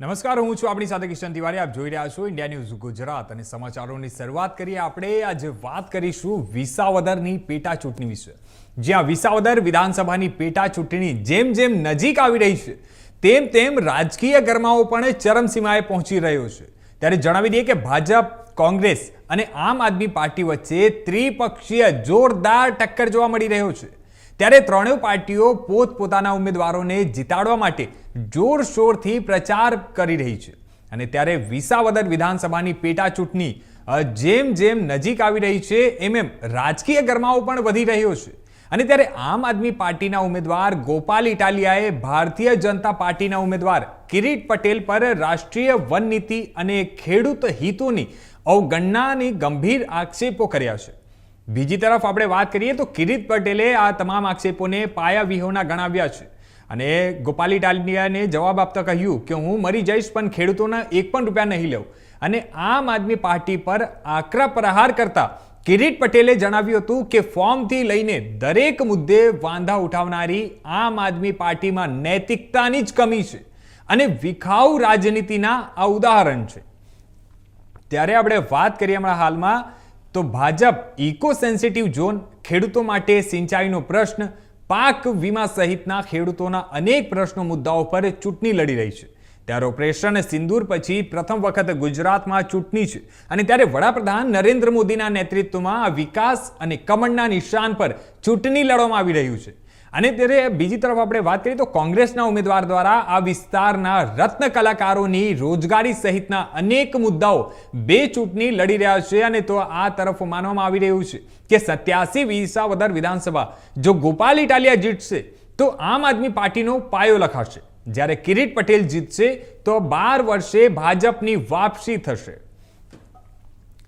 નમસ્કાર, હું છું આપણી સાથે કિશન તિવારી. આપ જોઈ રહ્યા છો ઇન્ડિયા ન્યૂઝ ગુજરાત અને સમાચારોની શરૂઆત કરીએ. આપણે આજે વાત કરીશું વિસાવદરની પેટા ચૂંટણી વિશે. જ્યાં વિસાવદર વિધાનસભાની પેટા ચૂંટણી જેમ જેમ નજીક આવી રહી છે તેમ તેમ રાજકીય ગરમાવો પણ ચરમસીમાએ પહોંચી રહ્યો છે. ત્યારે જણાવી દઈએ કે ભાજપ, કોંગ્રેસ અને આમ આદમી પાર્ટી વચ્ચે ત્રિપક્ષીય જોરદાર ટક્કર જોવા મળી રહ્યો છે. ત્યારે ત્રણેય પાર્ટીઓ પોતપોતાના ઉમેદવારોને જીતાડવા માટે જોરશોરથી પ્રચાર કરી રહી છે. અને ત્યારે વિસાવદર વિધાનસભાની પેટા ચૂંટણી જેમ જેમ નજીક આવી રહી છે એમ રાજકીય ગરમાવો પણ વધી રહ્યો છે. અને ત્યારે આમ આદમી પાર્ટીના ઉમેદવાર ગોપાલ ઇટાલિયાએ ભારતીય જનતા પાર્ટીના ઉમેદવાર કિરીટ પટેલ પર રાષ્ટ્રીય વન નીતિ અને ખેડૂત હિતોની અવગણનાની ગંભીર આક્ષેપો કર્યા છે. બીજી તરફ આપણે વાત કરીએ તો કિરીટ પટેલે આ તમામ આક્ષેપોને પાયાવિહોણા ગણાવ્યા છે. અને ગોપાલ ઇટાલિયાને જવાબ આપતા કહ્યું કે હું મરી જઈશ પણ ખેડૂતોના એક પણ રૂપિયા નહીં લઉં. અને આમ આદમી પાર્ટી પર આકરા પ્રહાર કરતા કિરીટ પટેલે જણાવ્યું હતું કે ફોર્મથી લઈને દરેક મુદ્દે વાંધા ઉઠાવનારી આમ આદમી પાર્ટીમાં નૈતિકતાની જ કમી છે અને વિખાઉ રાજનીતિના આ ઉદાહરણ છે. ત્યારે આપણે વાત કરીએ હમણાં હાલમાં તો ભાજપ ઇકો સેન્સિટિવ ઝોન, ખેડૂતો માટે સિંચાઈનો પ્રશ્ન, પાક વીમા સહિતના ખેડૂતોના અનેક પ્રશ્નો મુદ્દાઓ પર ચૂંટણી લડી રહી છે. ત્યારે ઓપરેશન સિંદૂર પછી પ્રથમ વખત ગુજરાતમાં ચૂંટણી છે. અને ત્યારે વડાપ્રધાન નરેન્દ્ર મોદીના નેતૃત્વમાં આ વિકાસ અને કમળના નિશાન પર ચૂંટણી લડવામાં આવી રહ્યું છે. અને ત્યારે બીજી તરફ આપણે વાત કરીએ તો કોંગ્રેસના ઉમેદવાર દ્વારા આ વિસ્તારના રત્ન કલાકારોની રોજગારી સહિતના અનેક મુદ્દાઓ બે ચૂંટણી લડી રહ્યા છે. અને તો આ તરફ માનવામાં આવી રહ્યું છે કે 87 વિસાવદર વિધાનસભા જો ગોપાલ ઇટાલિયા જીતશે તો આમ આદમી પાર્ટીનો પાયો લખાશે. જ્યારે કિરીટ પટેલ જીતશે તો 12 વર્ષે ભાજપની વાપસી થશે.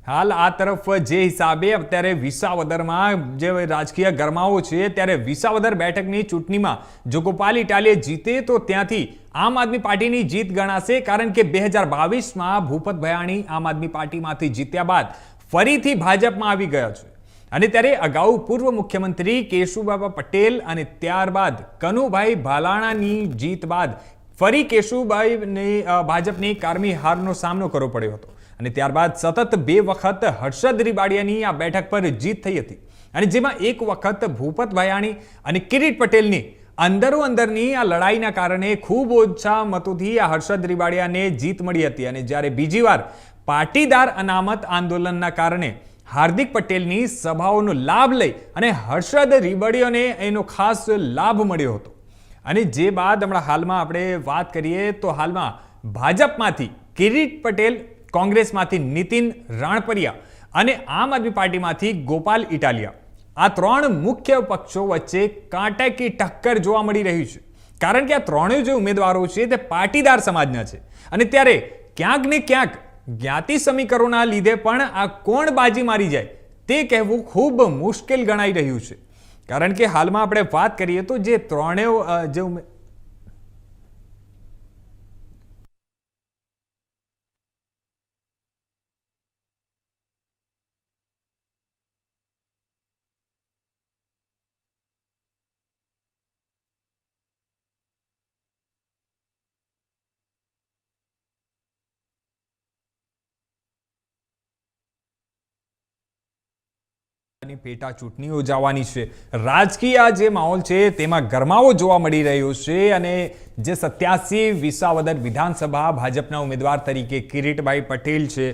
હાલ આ તરફ જે હિસાબે અત્યારે વિસાવદરમાં જે રાજકીય ગરમાવો છે ત્યારે વિસાવદર બેઠકની ચૂંટણીમાં જો ગોપાલ ઇટાલિયા જીતે તો ત્યાંથી આમ આદમી પાર્ટીની જીત ગણાશે. કારણ કે 2022માં ભૂપત ભયાણી આમ આદમી પાર્ટીમાંથી જીત્યા બાદ ફરીથી ભાજપમાં આવી ગયા છે. અને ત્યારે અગાઉ પૂર્વ મુખ્યમંત્રી કેશુબાબા પટેલ અને ત્યારબાદ કનુભાઈ ભાલાણાની જીત બાદ ફરી કેશુભાઈને ભાજપની કારમી હારનો સામનો કરવો પડ્યો હતો. અને ત્યારબાદ સતત 2 વખત હર્ષદ રીબાડિયાની આ બેઠક પર જીત થઈ હતી. અને જેમાં એક વખત ભૂપત ભયાણી અને કિરીટ પટેલની અંદરોઅંદરની આ લડાઈના કારણે ખૂબ ઓછા મતોથી આ હર્ષદ રીબાડિયાને જીત મળી હતી. અને જ્યારે બીજી વાર પાટીદાર અનામત આંદોલનના કારણે હાર્દિક પટેલની સભાઓનો લાભ લઈ અને હર્ષદ રીબાડિયાને એનો ખાસ લાભ મળ્યો હતો. અને જે બાદ હમણાં હાલમાં આપણે વાત કરીએ તો હાલમાં ભાજપમાંથી કિરીટ પટેલ, કોંગ્રેસમાંથી નીતિન રાણપરિયા અને આમ આદમી પાર્ટીમાંથી ગોપાલ ઇટાલિયા, આ ત્રણ મુખ્ય પક્ષો વચ્ચે કાંટાકી ટક્કર જોવા મળી રહી છે. કારણ કે આ ત્રણેય જે ઉમેદવારો છે તે પાટીદાર સમાજના છે. અને ત્યારે ક્યાંક ને ક્યાંક જ્ઞાતિ સમીકરણોના લીધે પણ આ કોણ બાજી મારી જાય તે કહેવું ખૂબ મુશ્કેલ ગણાઈ રહ્યું છે. કારણ કે હાલમાં આપણે વાત કરીએ તો જે ત્રણેય જે પેટા ચૂંટણી યોજાવાની છે, રાજકીય જે માહોલ છે તેમાં ગરમાવો જોવા મળી રહ્યો છે. અને જે 87 વિસાવદર વિધાનસભા ભાજપના ઉમેદવાર તરીકે કિરીટભાઈ પટેલ છે,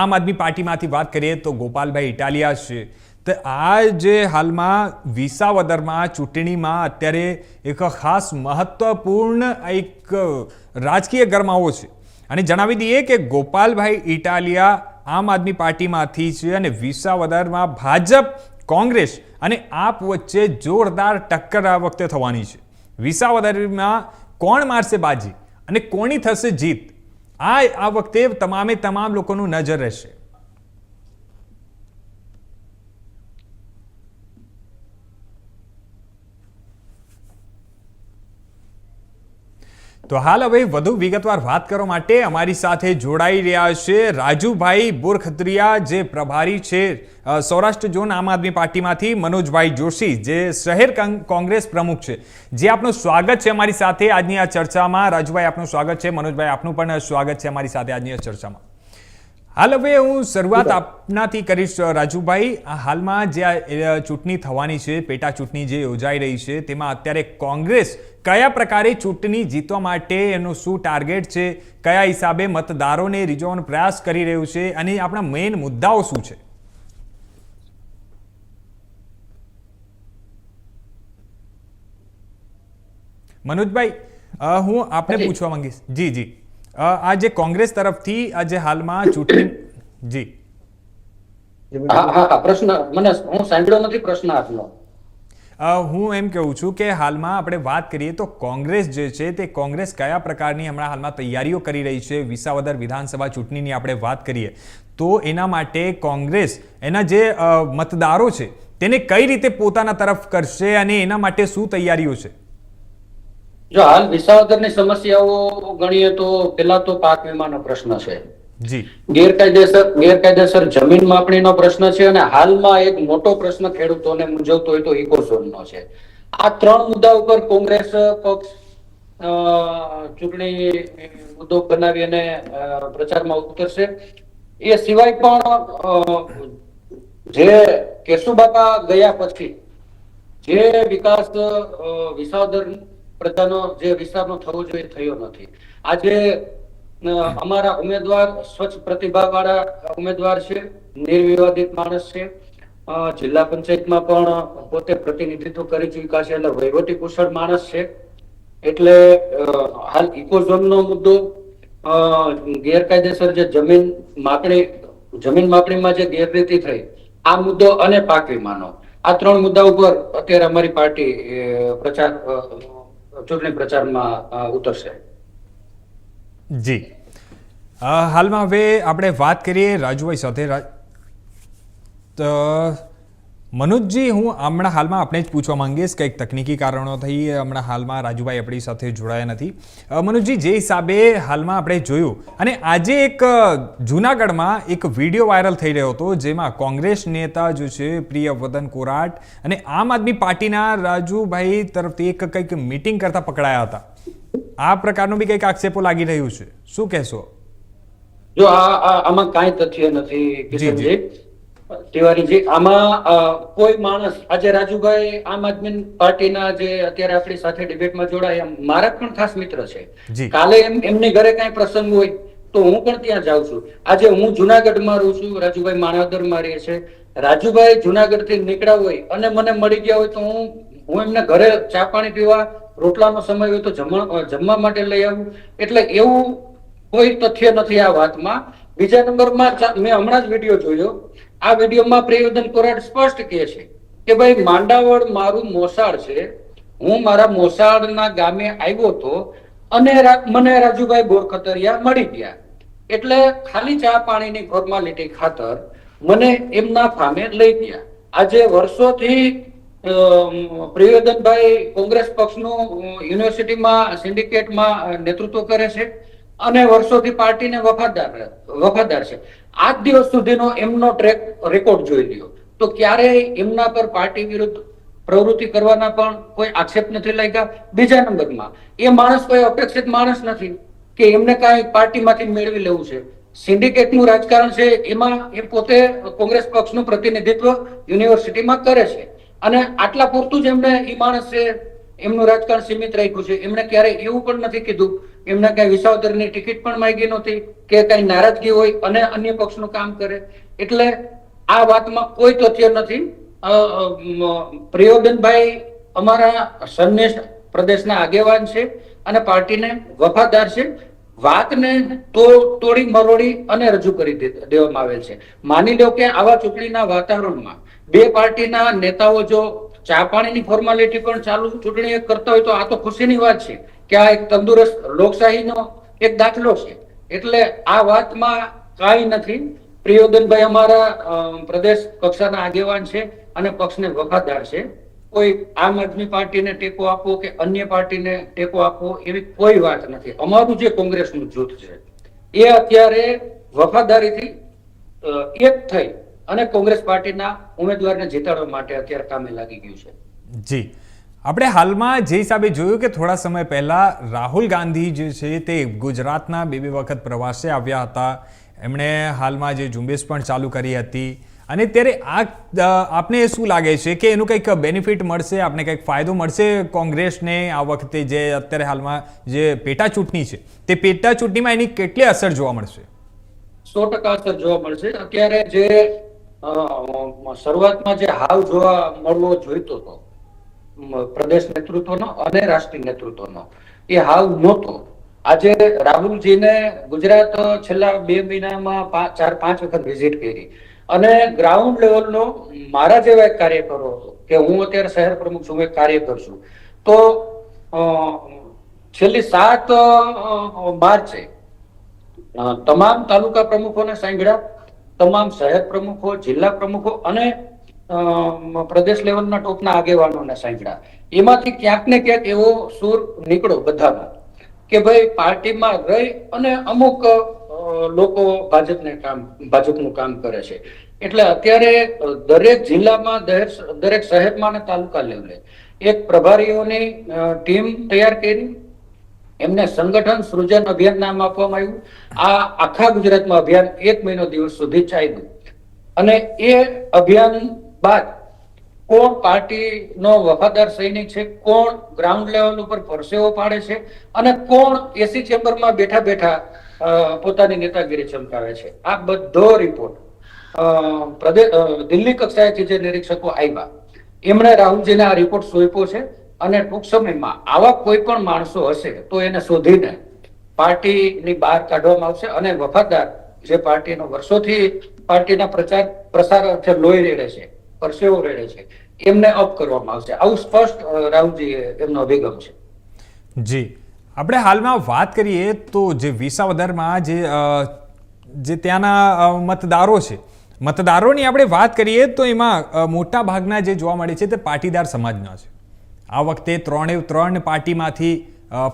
આમ આદમી પાર્ટીમાંથી વાત કરીએ તો ગોપાલભાઈ ઇટાલિયા છે. તો આ જે હાલમાં વિસાવદરમાં ચૂંટણીમાં અત્યારે એક ખાસ મહત્વપૂર્ણ એક રાજકીય ગરમાવો છે. અને જણાવી દઈએ કે ગોપાલભાઈ ઇટાલિયા આમ આદમી પાર્ટીમાંથી છે અને વિસાવદરમાં ભાજપ, કોંગ્રેસ અને આપ વચ્ચે જોરદાર ટક્કર આ વખતે થવાની છે. વિસાવદરમાં કોણ મારશે બાજી અને કોની થશે જીત, આ વખતે તમામ લોકોનું નજર રહેશે. તો હાલ હવે વધુ વિગતવાર વાત કરવા માટે અમારી સાથે જોડાઈ રહ્યા છે રાજુભાઈ બોરખત્રિયા, જે પ્રભારી છે સૌરાષ્ટ્ર ઝોન આમ આદમી પાર્ટીમાંથી, મનોજભાઈ જોશી, જે શહેર કોંગ્રેસ પ્રમુખ છે. જે આપનું સ્વાગત છે અમારી સાથે આજની આ ચર્ચામાં. રાજુભાઈ, આપનું સ્વાગત છે. મનોજભાઈ, આપનું પણ સ્વાગત છે અમારી સાથે આજની આ ચર્ચામાં. હાલ હવે હું શરૂઆત આપનાથી કરીશ રાજુભાઈ. હાલમાં જે આ ચૂંટણી થવાની છે, પેટા ચૂંટણી જે યોજાઈ રહી છે, તેમાં અત્યારે કોંગ્રેસ કયા પ્રકારે ચૂંટણી જીતવા માટે એનું શું ટાર્ગેટ છે, કયા હિસાબે મતદારોને રીઝવવાનો પ્રયાસ કરી રહ્યું છે, અને આપણા મેઇન મુદ્દાઓ શું છે? મનોજભાઈ, હું આપને પૂછવા માંગીશ. જી જી, આ જે કોંગ્રેસ તરફથી આજે હાલમાં ચૂંટણી, જી પ્રશ્ન મને હું સાંભળ્યો નથી પ્રશ્ન આપનો. હું એમ કહું છું કે હાલમાં આપણે વાત કરીએ તો કોંગ્રેસ જે છે તે કોંગ્રેસ કયા પ્રકારની હમણાં હાલમાં તૈયારીઓ કરી રહી છે. વિસાવદર વિધાનસભા ચૂંટણીની આપણે વાત કરીએ તો એના માટે કોંગ્રેસ એના જે મતદારો છે તેને કઈ રીતે પોતાના તરફ કરશે અને એના માટે શું તૈયારીઓ છે? જો હાલ વિસાવદરની સમસ્યાઓ ગણીએ તો પેલા તો પાક વીમાનો પ્રશ્ન છે, જી, ગેરકાયદેસર જમીન માપણીનો પ્રશ્ન છે, અને હાલમાં એક મોટો પ્રશ્ન ખેડૂતોને મૂંઝવતો હોય તો ઇકોઝોનનો છે. આ ત્રણ મુદ્દા ઉપર કોંગ્રેસ પક્ષ ચૂંટણી મુદ્દો બનાવી અને પ્રચારમાં ઉતરશે. એ સિવાય પણ જે કેશુબાપા ગયા પછી જે વિકાસ વિસાવદર પ્રજાનો જે વિસ્તારનો થવો જોઈએ થયો નથી. આજે અમારા ઉમેદવાર સ્વચ્છ પ્રતિભા વાળા ઉમેદવાર છે, નિર્વિવાદિત માણસ છે, જિલ્લા પંચાયતમાં પણ પોતે પ્રતિનિધિત્વ કરી ચૂક્યા છે, એટલે વહીવટી કુશળ માણસ છે. એટલે હાલ ઇકોઝોનનો મુદ્દો, ગેરકાયદેસર જે જમીન માપણીમાં જે ગેરરીતિ થઈ આ મુદ્દો અને પાક વીમાનો, આ ત્રણ મુદ્દા ઉપર અત્યારે અમારી પાર્ટી ચૂંટણી પ્રચારમાં ઉતરશે. જી, હાલમાં હવે આપણે વાત કરીએ રાજુભાઈ સાથે. મનોજજી, હું હમણાં હાલમાં આપણે જ પૂછવા માંગીશ, કંઈક તકનીકી કારણોથી હમણાં હાલમાં રાજુભાઈ આપણી સાથે જોડાયા નથી. મનોજજી, જે હિસાબે હાલમાં આપણે જોયું, અને આજે એક જૂનાગઢમાં એક વિડીયો વાયરલ થઈ રહ્યો હતો, જેમાં કોંગ્રેસ નેતા જો છે પ્રિયવદન કોરાટ અને આમ આદમી પાર્ટીના રાજુભાઈ તરફથી એક કંઈક મીટિંગ કરતા પકડાયા હતા. આ પ્રકારનો બી કંઈક આક્ષેપો લાગી રહ્યું છે, શું કહેશો? જો આમાં કાંઈ તથ્ય નથી કિશનજી તિવારીજી. આમાં કોઈ માણસ, આજે રાજુભાઈ આમ આદમી પાર્ટીના જે અત્યારે આપણી સાથે ડિબેટમાં જોડાયા મારા પણ ખાસ મિત્ર છે. કાલે એમની ઘરે કઈ પ્રસંગ હોય તો હું પણ ત્યાં જાઉં છું. આજે હું જુનાગઢમાં રહું છું, રાજુભાઈ માણાવદરમાં રહે છે. રાજુભાઈ જુનાગઢ થી નીકળ્યા હોય અને મને મળી ગયા હોય તો હું એમને ઘરે ચા પાણી પીવા, રોટલાનો સમય હોય તો જમવા માટે લઈ આવું. એટલે એવું કોઈ તથ્ય નથી આ વાતમાં. બીજા નંબરમાં મેં હમણાં જ વિડીયો જોયો. આ વિડીયોમાં પ્રિયવદન કોરાટ સ્પષ્ટ કહે છે કે ભાઈ માંડાવળ મારું મોસાળ છે, હું મારા મોસાળના ગામે આવ્યો હતો અને મને રાજુભાઈ બોરખતરિયા મળી ગયા. એટલે ખાલી ચા પાણીની ફોર્માલિટી ખાતર મને એમના ફામે લઈ ગયા. આજે વર્ષોથી પ્રિયવદનભાઈ કોંગ્રેસ પક્ષનું યુનિવર્સિટીમાં સિન્ડિકેટમાં નેતૃત્વ કરે છે અને વર્ષોથી પાર્ટીને વફાદાર છે. આજ દિવસ સુધીનો એમનો ટ્રેક રેકોર્ડ જોઈ લ્યો તો ક્યારેય એમના પર પાર્ટી વિરુદ્ધ પ્રવૃત્તિ કરવાના પણ કોઈ આક્ષેપ નથી લાગ્યા. બીજા નંબરમાં એ માણસ કોઈ અપેક્ષિત માણસ નથી કે એમને કાંઈ પાર્ટીમાંથી મેળવી લેવું છે. સિન્ડિકેટનું રાજકારણ છે, એમાં એ પોતે કોંગ્રેસ પક્ષનું પ્રતિનિધિત્વ યુનિવર્સિટીમાં કરે છે અને આટલા પૂરતું જ એમને એ માણસ છે એમનું રાજકારણ સીમિત રાખ્યું છે. એમણે ક્યારેય એવું પણ નથી કીધું, એમને કઈ વિસાવદરની ટિકિટ પણ માંગી નહોતી કે કઈ નારાજગી હોય અને અન્ય પક્ષનું કામ કરે. એટલે આ વાતમાં કોઈ તથ્ય નથી. પ્રિયવદનભાઈ અમારા સંનિષ્ઠ પ્રદેશના આગેવાન છે અને પાર્ટીને વફાદાર છે. વાતને તોડી મરોડી અને રજૂ કરી દેવામાં આવેલ છે. માની લો કે આવા ચૂંટણીના વાતાવરણમાં બે પાર્ટીના નેતાઓ જો ચા પાણીની ફોર્માલિટી પણ ચાલુ ચૂંટણી કરતા હોય તો આ તો ખુશીની વાત છે કે આ એક તંદુરસ્ત લોકશાહીનો એક દાખલો છે. એટલે આ વાતમાં કાંઈ નથી. પ્રિયવદનભાઈ અમારા પ્રદેશ કક્ષાના આગેવાન છે અને પક્ષને વફાદાર છે. કોઈ આમ આદમી પાર્ટીને ટેકો આપવો કે અન્ય પાર્ટીને ટેકો આપવો એવી કોઈ વાત નથી. અમારું જે કોંગ્રેસનું જૂથ છે એ અત્યારે વફાદારીથી એક થઈ અને કોંગ્રેસ પાર્ટીના ઉમેદવારને જીતાડવા માટે અત્યારે કામે લાગી ગયું છે. જી, આપણે હાલમાં જે હિસાબે જોયું કે થોડા સમય પહેલા રાહુલ ગાંધી જે છે તે ગુજરાતના બે વખત પ્રવાસે આવ્યા હતા. એમણે હાલમાં જે ઝુંબેશ પણ ચાલુ કરી હતી અને ત્યારે આપને શું લાગે છે કે એનું કંઈક બેનિફિટ મળશે, આપને કંઈક ફાયદો મળશે કોંગ્રેસને આ વખતે જે અત્યારે હાલમાં જે પેટા ચૂંટણી છે તે પેટા ચૂંટણીમાં એની કેટલી અસર જોવા મળશે? 100% અસર જોવા મળશે. અત્યારે જે શરૂઆતમાં જે હાવ જોવા મળવો જોઈતો હતો પ્રદેશ નેતૃત્વનો અને રાષ્ટ્રીય નેતૃત્વનો, એ હાવ નહોતો. આજે રાહુલજીને ગુજરાત છેલ્લા 2 મહિનામાં 4-5 વખત વિઝિટ કરી અને ગ્રાઉન્ડ લેવલનો મારા જેવા એક કાર્યકરો કે હું અત્યારે શહેર પ્રમુખ છું, એક કાર્યકર છું, તો છેલ્લી 7 માર્ચે તમામ તાલુકા પ્રમુખોને સાંભળ્યા, તમામ શહેર પ્રમુખો, જિલ્લા પ્રમુખો અને પ્રદેશ લેવલના ટોપના આગેવાનોને સાંભળ્યા. એમાંથી ક્યાંક ને ક્યાંક એવો સૂર નીકળ્યો બધાનો કે ભાઈ પાર્ટીમાં રહી અને અમુક લોકો ભાજપનું કામ કરે છે. એટલે અત્યારે દરેક જિલ્લામાં, દરેક શહેરમાં અને તાલુકા લેવલે એક પ્રભારીઓની ટીમ તૈયાર કરી. એમને સંગઠન સૃજન અભિયાન નામ આપવામાં આવ્યું. આ આખા ગુજરાતમાં અભિયાન 1 મહિનો દિવસ સુધી ચાલ્યું અને એ અભિયાન બાદ કોણ પાર્ટીનો વફાદાર સૈનિક છે, કોણ ગ્રાઉન્ડ લેવલ ઉપર પરસેવો પાડે છે અને કોણ એસી ચેમ્બરમાં બેઠા બેઠા પોતાની નેતાગીરી ચમકાવે છે, આ બધો રિપોર્ટ દિલ્હી કક્ષાએથી જે નિરીક્ષકો આવ્યા એમણે રાહુલજીને આ રિપોર્ટ સોંપ્યો છે અને ટૂંક સમયમાં આવા કોઈ પણ માણસો હશે તો એને શોધીને પાર્ટીની બહાર કાઢવામાં આવશે અને વફાદાર જે પાર્ટીનો વર્ષોથી પાર્ટીના પ્રસાર અર્થે લોહી રેડે છે, પરસેવો રેડે છે, એમને અપ કરવામાં આવશે. આવું સ્પષ્ટ રાહુલજી એમનો અભિગમ છે. જી, આપણે હાલમાં વાત કરીએ તો જે વિસાવદરમાં જે ત્યાંના મતદારો છે, મતદારોની આપણે વાત કરીએ તો એમાં મોટા ભાગના જે જોવા મળે છે તે પાટીદાર સમાજના છે. આ વખતે 3 પાર્ટીમાંથી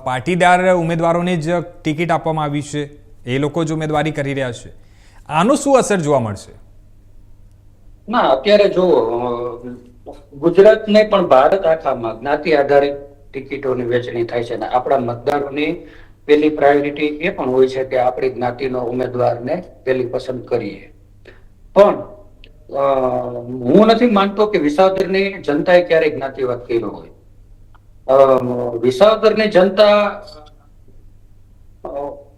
પાટીદાર ઉમેદવારોને જ ટિકિટ આપવામાં આવી છે. એ લોકો જ ઉમેદવારી કરી રહ્યા છે. આનો શું અસર જોવા મળશે? ના, અત્યારે જો ગુજરાત ને પણ ભારત આખામાં જ્ઞાતિ આધારિત ટિકિટોની વહેંચણી થાય છે અને આપણા મતદારોની પહેલી પ્રાયોરિટી એ પણ હોય છે કે આપણી જ્ઞાતિનો ઉમેદવારને પહેલી પસંદ કરીએ. પણ હું નથી માનતો કે વિસાવદરની જનતાએ ક્યારેય જ્ઞાતિવાદ કર્યો હોય. વિસાવદરની જનતા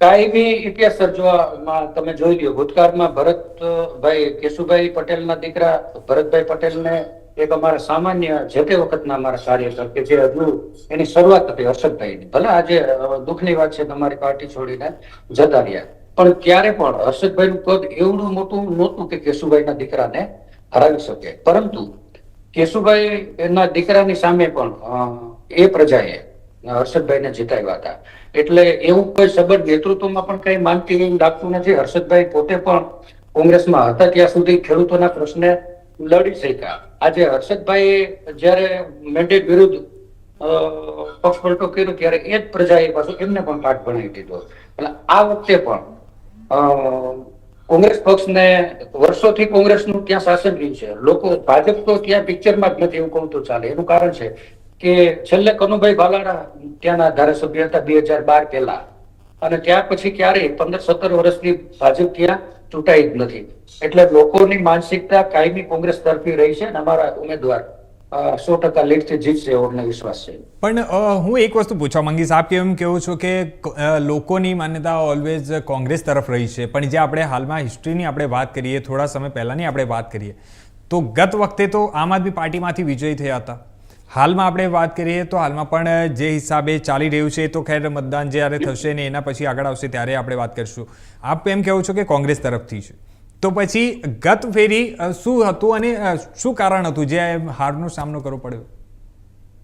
કાયમી ઇતિહાસ સર્જવામાં તમે જોઈ લ્યો. ભૂતકાળમાં ભરતભાઈ કેશુભાઈ પટેલના દીકરા ભરતભાઈ પટેલને એક અમારા સામાન્ય જે તે વખતના અમારા કાર્યકર કે જે હજુ એની શરૂઆત હતી હર્ષદભાઈની, ભલે આજે દુઃખની વાત છે તમારી પાર્ટી છોડીને જતા રહ્યા, પણ ત્યારે પણ હર્ષદભાઈનું કદ એવડું મોટું નહોતું કે કેશુભાઈના દીકરાને હરાવી શકે. પરંતુ કેશુભાઈ એના દીકરાની સામે પણ એ પ્રજાએ હર્ષદભાઈને જીતાવ્યા હતા. એટલે એવું કોઈ સબળ નેતૃત્વમાં પણ કઈ માનતી એવું લાગતું નથી. હર્ષદભાઈ પોતે પણ કોંગ્રેસમાં હતા ત્યાં સુધી ખેડૂતોના પ્રશ્ને લડી શક્યા. આજે હર્ષદભાઈ જયારે મેન્ડેટ વિરુદ્ધ પક્ષ પલટો કર્યો ત્યારે એ જ પ્રજાએ પાછું એમને પણ પાઠ ભણાવી દીધો. એટલે આ વખતે પણ કોંગ્રેસ પક્ષને વર્ષોથી કોંગ્રેસનું ત્યાં શાસન રહ્યું છે. લોકો ભાજપ તો ત્યાં પિક્ચરમાં જ નથી એવું કહું તો ચાલે. એનું કારણ છે કે છેલ્લે કનુભાઈ ભાલાડા ત્યાંના ધારાસભ્ય હતા 2012 પહેલા, અને ત્યાર પછી ક્યારેય 15-17 વર્ષથી ભાજપ ત્યાં ચૂંટાઈ જ નથી. એટલે લોકોની માનસિકતા કાયમી કોંગ્રેસ તરફી રહી છે અને અમારા ઉમેદવાર 100% લીડથી જીતશે એવો અમને વિશ્વાસ છે. પણ હું એક વસ્તુ પૂછવા માંગીશ, આપ એમ કહો છો કે લોકોની માન્યતા ઓલવેઝ કોંગ્રેસ તરફ રહી છે, પણ જે આપણે હાલમાં હિસ્ટ્રીની આપણે વાત કરીએ, થોડા સમય પહેલાની આપણે વાત કરીએ તો ગત વખતે તો આમ આદમી પાર્ટીમાંથી વિજયી થયા હતા. હાલમાં આપણે વાત કરીએ તો હાલમાં પણ જે હિસાબે ચાલી રહ્યું છે તો ખેર મતદાન જ્યારે થશે ને એના પછી આગળ આવશે ત્યારે આપણે વાત કરીશું. આપ એમ કહો છો કે કોંગ્રેસ તરફથી છે, તો પછી ગત ફેરી શું હતું અને શું કારણ હતું જે હારનો સામનો કરવો પડ્યો?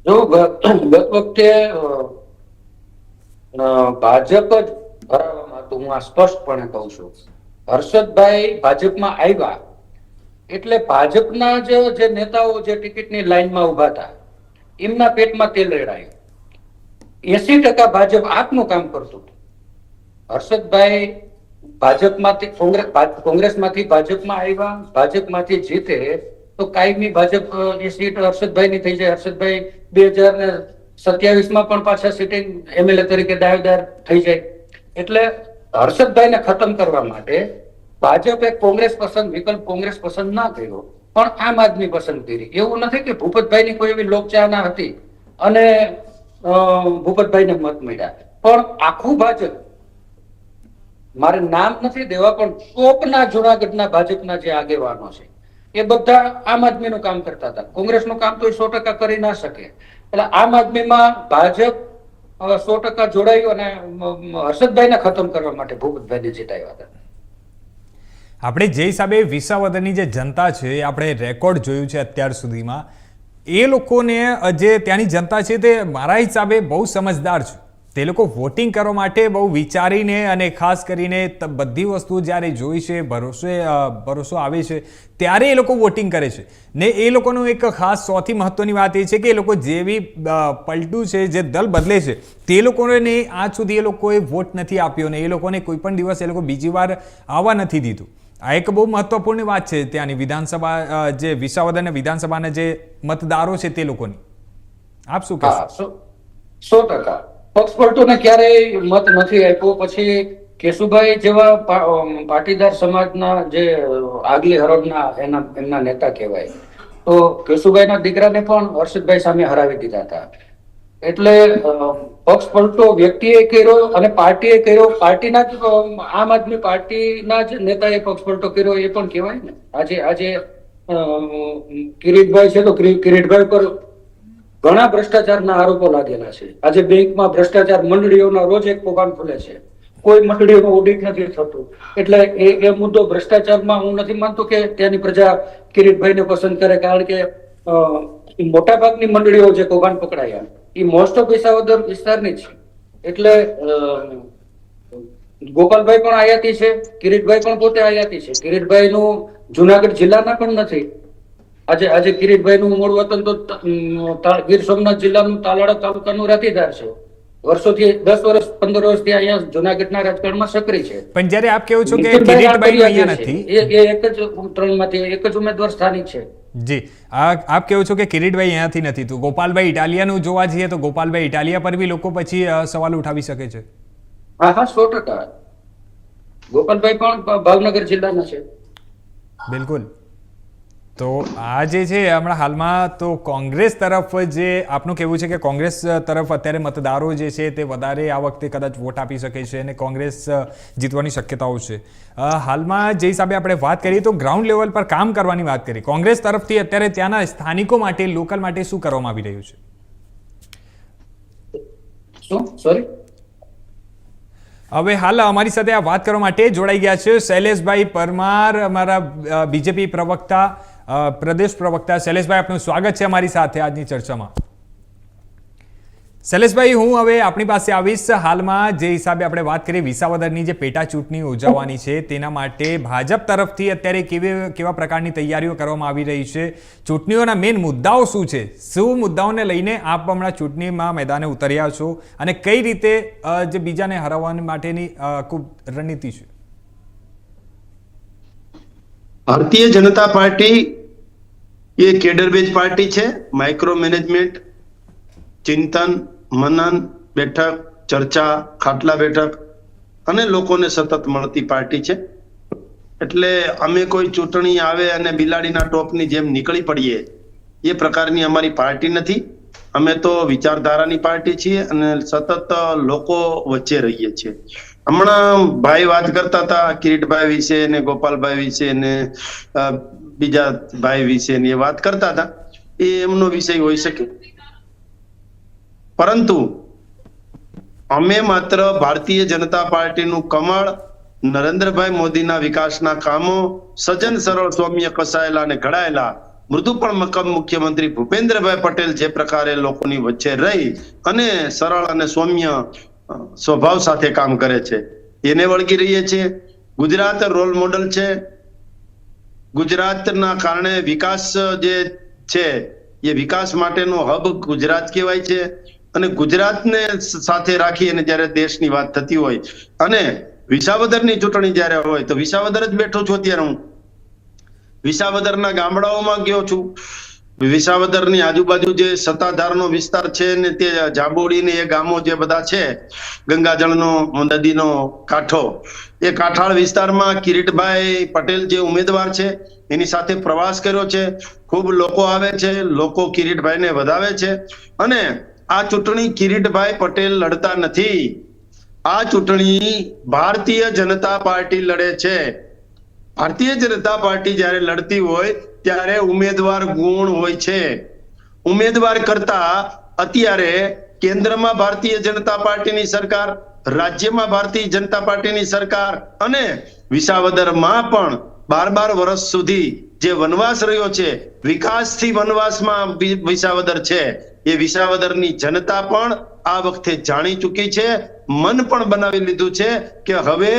જો ગત વખતે ભાજપ જ હરાવવામાં હતું. હું આ સ્પષ્ટપણે કહું છું. હર્ષદભાઈ ભાજપમાં આવ્યા એટલે ભાજપના જે નેતાઓ જે ટિકિટની લાઈનમાં ઉભા હતા એમના પેટમાં તેલ રેડાયું. 80% ભાજપ આપનું કામ કરતું હતું. હર્ષદભાઈ ભાજપમાંથી કોંગ્રેસમાંથી ભાજપમાં આવ્યા, ભાજપમાંથી જીતે તો કાયમી ભાજપ ની સીટ હર્ષદભાઈની થઈ જાય. હર્ષદભાઈ 2027માં પણ પાછા સિટિંગ એમએલએ તરીકે દાવેદાર થઈ જાય. એટલે હર્ષદભાઈને ખતમ કરવા માટે ભાજપે વિકલ્પ કોંગ્રેસ પસંદ ના કર્યો, પણ આમ આદમી પસંદ કરી. એવું નથી કે ભૂપતભાઈની કોઈ એવી લોકચાહના હતી અને ભૂપતભાઈને મત મળ્યા, પણ આખું ભાજપ, મારે નામ નથી દેવા, પણ ટોપના જુનાગઢના ભાજપના જે આગેવાનો છે એ બધા આમ આદમીનું કામ કરતા હતા. કોંગ્રેસનું કામ તો 100% કરી ના શકે. એટલે આમ આદમીમાં ભાજપ 100% જોડાયું અને હર્ષદભાઈને ખતમ કરવા માટે ભૂપતભાઈને જીતાવ્યા હતા. આપણે જે હિસાબે વિસાવદરની જે જનતા છે એ આપણે રેકોર્ડ જોયું છે અત્યાર સુધીમાં, એ લોકોને જે ત્યાંની જનતા છે તે મારા હિસાબે બહુ સમજદાર છે. તે લોકો વોટિંગ કરવા માટે બહુ વિચારીને અને ખાસ કરીને બધી વસ્તુ જ્યારે જોઈ છે, ભરોસો આવે છે ત્યારે એ લોકો વોટિંગ કરે છે. ને એ લોકોનું એક ખાસ સૌથી મહત્વની વાત એ છે કે એ લોકો જેવી પલટું છે, જે દલ બદલે છે, તે લોકોને આજ સુધી એ લોકોએ વોટ નથી આપ્યો ને એ લોકોને કોઈ પણ દિવસ એ લોકો બીજી વાર આવવા નથી દીધું. આ એક બહુ મહત્વપૂર્ણ વાત છે ત્યાંની વિધાનસભા, જે વિસાવદર વિધાનસભાના જે મતદારો છે તે લોકોની. આપ શું કહેશો? 100% પક્ષપલટોને ક્યારેય મત નથી આપ્યો. પછી કેશુભાઈ જેવા પાટીદાર સમાજના જે આગલી હરોળના એમના નેતા કહેવાય, તો કેશુભાઈના દીકરાને પણ હર્ષદભાઈ સામે હરાવી દીધા હતા. એટલે પક્ષપલટો વ્યક્તિએ કર્યો અને પાર્ટીએ કર્યો. પાર્ટીના જ આમ આદમી પાર્ટીના જ નેતાએ પક્ષપલટો કર્યો એ પણ કહેવાય ને. આજે કિરીટભાઈ છે તો કિરીટભાઈ પર ઘણા ભ્રષ્ટાચારના આરોપો લાગેલા છે. આજે બેંકમાં ભ્રષ્ટાચાર મંડળીઓના રોજ એક કૌભાંડ ખુલે છે, કોઈ મંડળીઓનું ઓડિટ નથી થતું. એટલે એ મુદ્દો ભ્રષ્ટાચારમાં હું નથી માનતો કે ત્યાંની પ્રજા કિરીટભાઈને પસંદ કરે, કારણ કે મોટા ભાગની મંડળીઓ જે કૌભાંડ પકડાયા એ મોસ્ટ ઓફ વિસાવદર વિસ્તારની છે. એટલે ગોપાલભાઈ પણ આયાતી છે, કિરીટભાઈ પણ પોતે આયાતી છે. કિરીટભાઈ નું જુનાગઢ જિલ્લાના પણ નથી. આજે કિરીટભાઈ નું મૂળ વતન તો ગીર સોમનાથ જિલ્લાનું તાલાળા તાલુકાનું રાતીધાર છે. વર્ષોથી 10 વર્ષ 15 વર્ષથી અહીંયા જુનાગઢના રાજકારણમાં સક્રિય છે. પણ જ્યારે આપ કહો છો કે કિરીટભાઈ અહીંયા નથી, એ એક જ ત્રણમાંથી એક જ ઉમેદવાર સ્થાનિક છે. જી, આપ કહો છો કે કિરીટભાઈ અહીંયાથી નથી, તો ગોપાલભાઈ ઇટાલિયાનું જોવા જઈએ તો ગોપાલભાઈ ઇટાલિયા પર બી લોકો પછી સવાલ ઉઠાવી શકે છે. હા 100%. ગોપાલભાઈ પણ ભાવનગર જિલ્લાના છે. બિલકુલ. તો આ જે છે હમણાં હાલમાં તો કોંગ્રેસ તરફ જે આપનું કહેવું છે કે કોંગ્રેસ તરફ અત્યારે મતદારો જે છે તે વધારે આ વખતે કદાચ વોટ આપી શકે છે અને કોંગ્રેસ જીતવાની શક્યતાઓ છે. હાલમાં જે હિસાબે આપણે વાત કરીએ તો ગ્રાઉન્ડ લેવલ પર કામ કરવાની વાત કરીએ, કોંગ્રેસ તરફથી અત્યારે ત્યાંના સ્થાનિકો માટે, લોકલ માટે શું કરવામાં આવી રહ્યું છે? સોરી, હવે હાલ અમારી સાથે આ વાત કરવા માટે જોડાઈ ગયા છે શૈલેષભાઈ પરમાર, અમારા બીજેપી પ્રવક્તા, પ્રદેશ પ્રવક્તા. શૈલેષભાઈ, આપનું સ્વાગત છે અમારી સાથે આજની ચર્ચામાં. શૈલેષભાઈ, હું હવે આપણી પાસે આવીશ. હાલમાં જે હિસાબે આપણે વાત કરીએ વિસાવદરની જે પેટા ચૂંટણી યોજાવાની છે તેના માટે ભાજપ તરફથી અત્યારે કેવા પ્રકારની તૈયારીઓ કરવામાં આવી રહી છે? ચૂંટણીઓના મેઇન મુદ્દાઓ શું છે? શું મુદ્દાઓને લઈને આપ હમણાં ચૂંટણીમાં મેદાને ઉતર્યા છો અને કઈ રીતે જે બીજાને હરાવવા માટેની ખૂબ રણનીતિ છે? ભારતીય જનતા પાર્ટી એ કેડર બેઝ પાર્ટી છે. માઇક્રો મેનેજમેન્ટ, ચિંતન, મનન, બેઠક, ચર્ચા, ખાટલા બેઠક અને લોકોને સતત મળતી પાર્ટી છે. એટલે અમે કોઈ ચૂંટણી આવે અને બિલાડીના ટોપની જેમ નીકળી પડીએ એ પ્રકારની અમારી પાર્ટી નથી. અમે તો વિચારધારાની પાર્ટી છીએ અને સતત લોકો વચ્ચે રહીએ છીએ. હમણાં ભાઈ વાત કરતા હતા કિરીટભાઈ વિશે ને ગોપાલભાઈ વિશે ને બીજા ભાઈ વિશે ને એ વાત કરતા હતા, એ એમનો વિષય હોઈ શકે, પરંતુ અમે માત્ર ભારતીય જનતા પાર્ટીનું કમળ, નરેન્દ્રભાઈ મોદીના વિકાસના કામો, સજ્જન સરળ સૌમ્ય કસાયેલા અને ઘડાયેલા મૃદુ પણ મક્કમ મુખ્યમંત્રી ભૂપેન્દ્રભાઈ પટેલ જે પ્રકારે લોકોની વચ્ચે રહી અને સરળ અને સૌમ્ય સ્વભાવ સાથે કામ કરે છે એને વળગી રહીએ છીએ. ગુજરાત રોલ મોડલ છે. ગુજરાતના કારણે વિકાસ જે છે એ વિકાસ માટેનો હબ ગુજરાત કહેવાય છે અને ગુજરાતને સાથે રાખી અને જ્યારે દેશની વાત થતી હોય અને વિસાવદરની ચૂંટણી જ્યારે હોય તો વિસાવદર જ બેઠો છું અત્યારે હું વિસાવદરના ગામડાઓમાં ગયો છું વિસાવદરની આજુબાજુ જે સત્તાધારનો વિસ્તાર છે ને તે જાંબોડી ને એ ગામો જે બધા છે ગંગાજળનો નદીનો કાંઠો એ કાંઠાળ વિસ્તારમાં કિરીટભાઈ પટેલ જે ઉમેદવાર છે એની સાથે પ્રવાસ કર્યો છે ખૂબ લોકો આવે છે લોકો કિરીટભાઈને વધાવે છે અને આ ચૂંટણી કિરીટભાઈ પટેલ લડતા નથી આ ચૂંટણી ભારતીય જનતા પાર્ટી લડે છે ભારતીય જનતા પાર્ટી જ્યારે લડતી હોય ત્યારે ઉમેદવાર ગુણ હોય છે ઉમેદવાર કરતા અત્યારે કેન્દ્રમાં ભારતીય જનતા પાર્ટીની સરકાર રાજ્યમાં ભારતીય જનતા પાર્ટીની સરકાર અને વિસાવદરમાં પણ 12 વર્ષ સુધી જે વનવાસ રહ્યો છે વિકાસથી વનવાસમાં વિસાવદર છે એ વિસાવદરની જનતા પણ આ વખતે જાણી ચૂકી છે મન પણ બનાવી લીધું છે કે હવે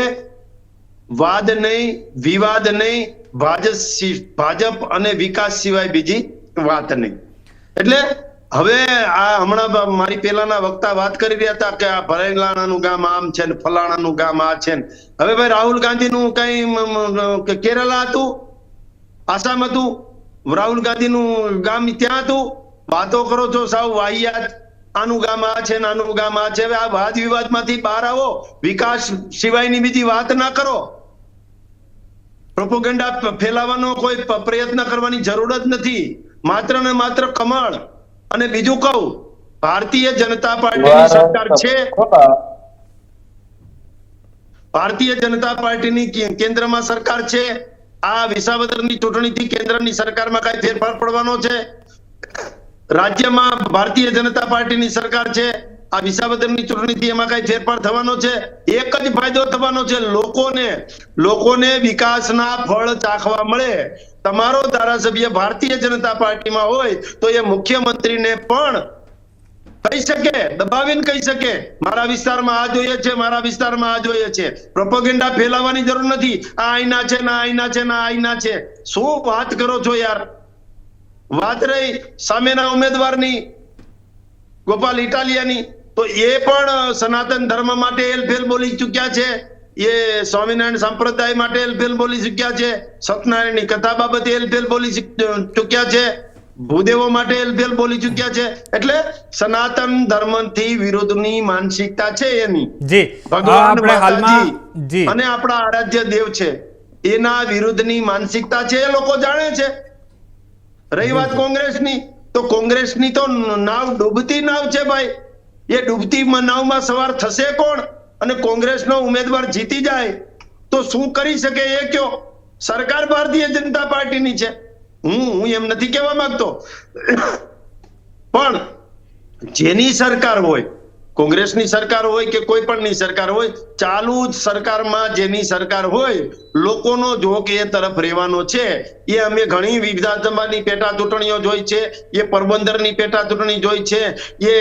વાદ નહીં વિવાદ નહીં ભાજપ અને વિકાસ સિવાય બીજી વાત નહીં એટલે હવે આ હમણાં મારી પેલાના વક્તા વાત કરી રહ્યા હતા કે આ ભરેલાણાનું ગામ આમ છે ને ફલાણાનું ગામ આ છે ને હવે ભાઈ રાહુલ ગાંધીનું કઈ કેરલા હતું આસામ હતું રાહુલ ગાંધીનું ગામ ત્યાં હતું વાતો કરો છો સાવ વાહિયાત આનું ગામ આ છે ને આનું ગામ આ છે હવે આ વાદ વિવાદમાંથી બહાર આવો વિકાસ સિવાયની બીજી વાત ના કરો પ્રોપોગેન્ડા ફેલાવવાનો કોઈ પ્રયત્ન કરવાની જરૂર જ નથી માત્ર ને માત્ર કમળ અને બીજું કહું ભારતીય જનતા પાર્ટીની સરકાર છે ભારતીય જનતા પાર્ટીની કેન્દ્રમાં સરકાર છે આ વિસાવદરની ચૂંટણીથી કેન્દ્રની સરકારમાં કઈ ફેરફાર પડવાનો છે રાજ્યમાં ભારતીય જનતા પાર્ટીની સરકાર છે આ વિસાવદરની ચૂંટણીથી એમાં કઈ ફેરફાર થવાનો છે એક જ ફાયદો થવાનો છે લોકોને વિકાસના ફળ ચાખવા મળે તમારો ધારાસભ્ય ભારતીય જનતા પાર્ટીમાં હોય તો એ મુખ્યમંત્રીને પણ કહી શકે દબાવીને કહી શકે મારા વિસ્તારમાં આ જોઈએ છે મારા વિસ્તારમાં આ જોઈએ છે પ્રોપોગેન્ડા ફેલાવવાની જરૂર નથી આ આઈના છે ના આઈના છે ના આઈના છે શું વાત કરો છો યાર વાત રહી સામેના ઉમેદવારની ગોપાલ ઇટાલિયાની તો એ પણ સનાતન ધર્મ માટે એલફેલ બોલી ચુક્યા છે એ સ્વામિનારાયણ સંપ્રદાય માટે એલફેલ બોલી ચુક્યા છે સત્યનારાયણની કથા બાબતે એલફેલ બોલી ચુક્યા છે ભૂદેવો માટે એલફેલ બોલી ચુક્યા છે એટલે સનાતન ધર્મથી વિરુદ્ધની માનસિકતા છે એની જી ભગવાન હાલમાં જી અને આપણા આરાધ્ય દેવ છે એના વિરુદ્ધની માનસિકતા છે એ લોકો જાણે છે રહી વાત કોંગ્રેસની તો કોંગ્રેસની તો નાવ ડૂબતી નાવ છે ભાઈ એ ડૂબતી નાવમાં સવાર થશે કોણ અને કોંગ્રેસનો ઉમેદવાર જીતી જાય તો શું કરી શકે એ કયો સરકાર ભારતીય જનતા પાર્ટીની છે હું એમ નથી કહેવા માંગતો પણ જેની સરકાર હોય કોંગ્રેસની સરકાર હોય કે કોઈ પણની સરકાર હોય ચાલુ જ સરકારમાં જેની સરકાર હોય લોકોનો જોક એ તરફ રહેવાનો છે એ અમે ઘણી વિધાનસભાની પેટા ચૂંટણીઓ જોઈ છે એ પોરબંદરની પેટા ચૂંટણી જોઈ છે એ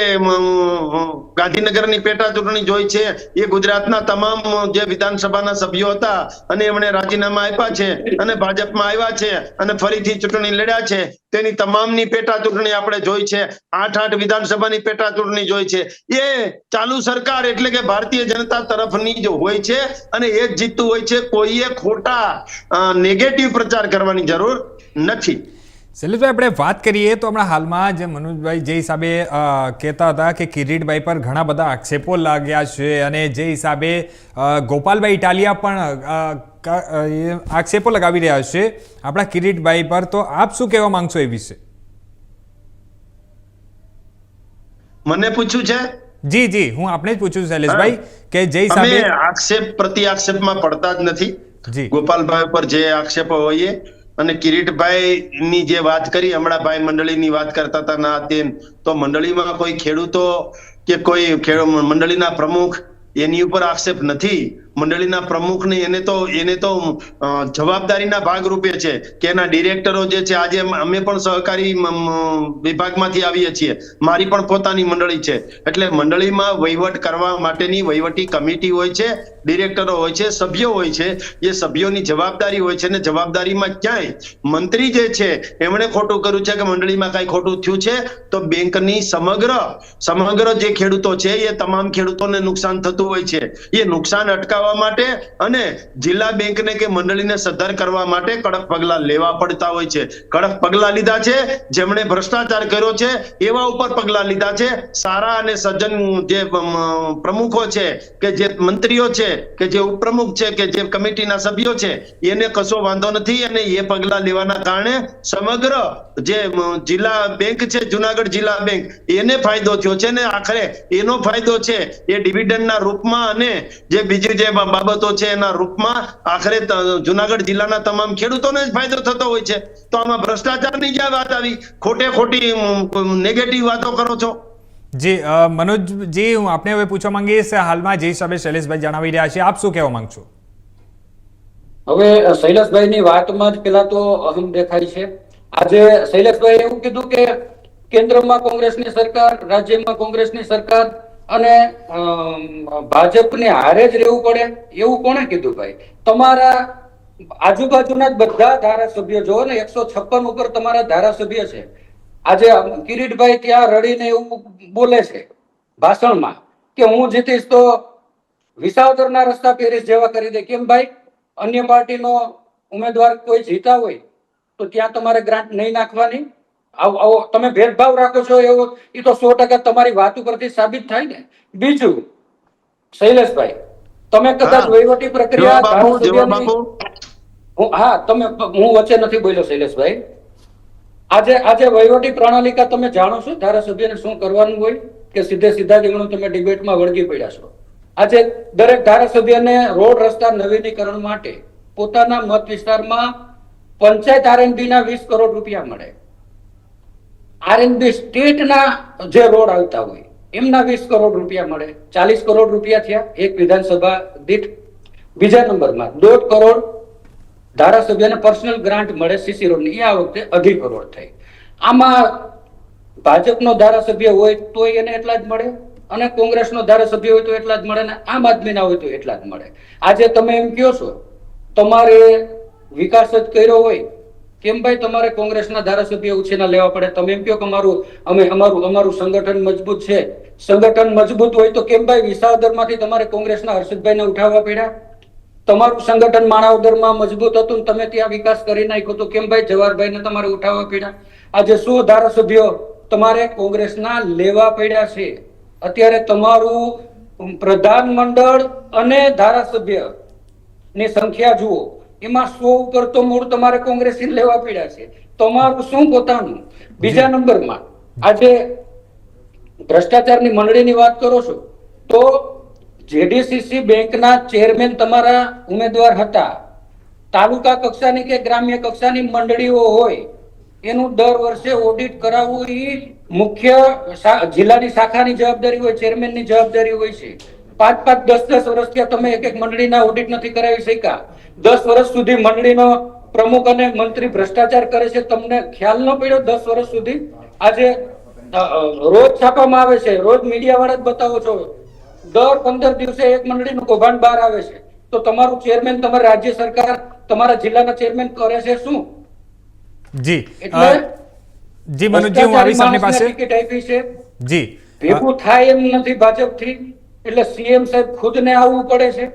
ગાંધીનગરની પેટા ચૂંટણી જોઈ છે એ ગુજરાતના તમામ જે વિધાનસભાના સભ્યો હતા અને એમણે રાજીનામા આપ્યા છે અને ભાજપમાં આવ્યા છે અને ફરીથી ચૂંટણી લડ્યા છે તેની તમામની પેટા ચૂંટણી આપણે જોઈ છે 8 વિધાનસભાની પેટા ચૂંટણી જોઈ છે એ ચાલુ સરકાર એટલે કે ભારતીય જનતા તરફની જ હોય છે અને એ જ જીતતું હોય છે કોઈએ ખોટા નેગેટિવ પ્રચાર કરવાની જરૂર નથી શૈલેષભાઈ આપણે વાત કરીએ તો હમણાં હાલમાં જે મનોજભાઈ જે હિસાબે કહેતા હતા કે કિરીટભાઈ પર ઘણા બધા આક્ષેપો લાગ્યા છે અને જે હિસાબે ગોપાલભાઈ ઇટાલિયા પણ આક્ષેપો લગાવી રહ્યા છે આપણા કિરીટભાઈ પર તો આપ શું કહેવા માંગશો એ વિશે મને પૂછ્યું છે જી જી હું આપણે જ પૂછું શૈલેષભાઈ કે જે હિસાબે આક્ષેપ પ્રતિ આક્ષેપમાં પડતા જ નથી જી ગોપાલભાઈ પર જે આક્ષેપો હોય અને કિરીટભાઈ ની જે વાત કરી હમણાં ભાઈ મંડળીની વાત કરતા હતા ના તેમ તો મંડળીમાં કોઈ ખેડૂતો કે કોઈ મંડળીના પ્રમુખ એની ઉપર આક્ષેપ નથી મંડળીના પ્રમુખની એને તો જવાબદારીના ભાગરૂપે છે કે એના ડિરેક્ટરો જે છે, આજે અમે પણ સહકારી વિભાગમાંથી આવીએ છીએ, મારી પણ પોતાની મંડળી છે, એટલે મંડળીમાં વહીવટ કરવા માટેની વહીવટી કમિટી હોય છે, ડિરેક્ટરો હોય છે, સભ્યો હોય છે, એ સભ્યોની જવાબદારી હોય છે, ને જવાબદારીમાં ક્યાંય મંત્રી જે છે એમણે ખોટું કર્યું છે કે મંડળીમાં કઈ ખોટું થયું છે તો બેંકની સમગ્ર જે ખેડૂતો છે એ તમામ ખેડૂતોને નુકસાન થતું હોય છે, એ નુકસાન અટકાવવા માટે અને જિલ્લા બેંકને કે મંડળીને સદ્ધર કરવા માટે કડક પગલા લેવા પડતા હોય છે. કડક પગલા લીધા છે, જેમણે ભ્રષ્ટાચાર કર્યો છે એવા ઉપર પગલા લીધા છે. સારા અને સજ્જન જે પ્રમુખો છે કે જે મંત્રીઓ છે કે જે ઉપપ્રમુખ છે કે જે કમિટીના સભ્યો છે એને કશો વાંધો નથી, અને એ પગલા લેવાના કારણે સમગ્ર જે જિલ્લા બેંક છે, જુનાગઢ જિલ્લા બેંક, એને ફાયદો થયો છે, ને આખરે એનો ફાયદો છે એ ડિવિડન્ડના રૂપમાં અને જે બીજી જે બાબતો છે એના રૂપમાં આખરે જુનાગઢ જિલ્લાના તમામ ખેડૂતોને જ ફાયદો થતો હોય છે. તો આમાં ભ્રષ્ટાચારની જ્યાં વાત આવી, ખોટી નેગેટિવ વાતો કરો છો. જી મનોજજી, હું આપને હવે પૂછવા માંગીશ, હાલમાં જે હિસાબે શૈલેષભાઈ જણાવી રહ્યા છે, આપ શું કહેવા માંગશો? હવે શૈલેષભાઈની વાતમાં જ પેલા તો અહમ દેખાય છે. આજે શૈલેષભાઈ એવું કીધું કે કેન્દ્રમાં કોંગ્રેસની સરકાર, રાજ્યમાં કોંગ્રેસની સરકાર અને ભાજપને હારે જ રહેવું પડે, એવું કોણે કીધું ભાઈ? તમારા આજુબાજુના જ બધા ધારાસભ્યો જો ને, 156 ઉપર તમારા ધારાસભ્ય છે. આજે કિરીટભાઈ ત્યાં રડીને એવું બોલે છે ભાષણમાં કે હું જીતીશ તો વિસાવદરના રસ્તા પેરીસ જેવા કરી દે. કેમ ભાઈ? અન્ય પાર્ટીનો ઉમેદવાર કોઈ જીતા હોય તો ત્યાં તમારે ગ્રાન્ટ નહીં નાખવાની? આવો તમે ભેદભાવ રાખો છો એવો એ તો 100% તમારી વાત ઉપરથી સાબિત થાય ને. બીજું, શૈલેષભાઈ, તમે કદાચ વહીવટી પ્રક્રિયા હું વચ્ચે નથી બોલ્યો શૈલેષભાઈ. આજે વહીવટી પ્રણાલિકા તમે જાણો છો ધારાસભ્યને શું કરવાનું હોય કે સીધા જ તમે ડિબેટમાં વળગી પડ્યા છો. આજે દરેક ધારાસભ્યને રોડ રસ્તા નવીનીકરણ માટે પોતાના મત વિસ્તારમાં પંચાયત આરએનબી ના 20 કરોડ રૂપિયા મળે. આરએનબી સ્ટેટના જે રોડ આવતા હોય એમના 20 કરોડ રૂપિયા મળે. 40 કરોડ રૂપિયા થયા એક વિધાનસભા દીઠ. બીજા નંબરમાં 1.5 કરોડ ધારાસભ્યને પર્સનલ ગ્રાન્ટ મળે સીસી રોડની, આ વખતે 2.5 કરોડ થઈ. આમાં ભાજપનો ધારાસભ્ય હોય તો એને એટલા જ મળે, અને કોંગ્રેસનો ધારાસભ્ય હોય તો એટલા જ મળે, ને આમ આદમીના હોય તો એટલા જ મળે. આજે તમે એમ કહો છો તમારે વિકાસ જ કર્યો હોય, કેમ ભાઈ તમારે કોંગ્રેસના ધારાસભ્ય ઉછેના લેવા પડે? તમે એમ કહો કે અમારું સંગઠન મજબૂત છે. સંગઠન મજબૂત હોય તો કેમ ભાઈ વિસાવદરમાંથી તમારે કોંગ્રેસના હર્ષદભાઈને ઉઠાવવા પડ્યા? તમારું સંગઠન માણાવદરમાં મજબૂત હતું, તમે ત્યાં વિકાસ કરી નાખ્યો તો કેમ ભાઈ જવાહરભાઈને તમારે ઉઠાવવા પડ્યા? આજે 100 ધારાસભ્યો તમારે કોંગ્રેસના લેવા પડ્યા છે. અત્યારે તમારું પ્રધાનમંડળ અને ધારાસભ્ય ની સંખ્યા જુઓ, એમાં 100 ઉપર તો મૂળ તમારે કોંગ્રેસી લેવા પડ્યા છે. તમારું શું પોતાનું? બીજા નંબરમાં આજે ભ્રષ્ટાચારની મંડળીની વાત કરો છો તો જેડીસીસી બેંકના ચેરમેન તમારા ઉમેદવાર હતા. તાલુકા કક્ષાની કે ગ્રામ્ય કક્ષાની મંડળીઓ હોય એનું દર વર્ષે ઓડિટ કરાવવું એ મુખ્ય જિલ્લાની શાખાની જવાબદારી હોય, ચેરમેનની જવાબદારી હોય છે. 5-5, 10-10 વર્ષ ત્યાં તમે એક મંડળીના ઓડિટ નથી કરાવી શક્યા. 10 વર્ષ સુધી મંડળીનો પ્રમુખ અને મંત્રી ભ્રષ્ટાચાર કરે છે, તમને ખ્યાલ ન પડ્યો 10 વર્ષ સુધી? આજે રોજ છાપવામાં આવે છે, રોજ મીડિયા વાળા જ બતાવો છો, દર 15 દિવસે એક મંડળીનું કૌભાંડ બહાર આવે છે. તો તમારું ચેરમેન, તમારી રાજ્ય સરકાર, તમારા જિલ્લાના ચેરમેન કરે છે શું? જી એટલે જી મનોજજી, હું આવીશ આપની પાસે. ટિકિટ આપી છે, જી ભેગું થાય એમ નથી ભાજપથી, એટલે સીએમ સાહેબ ખુદને આવવું પડે છે.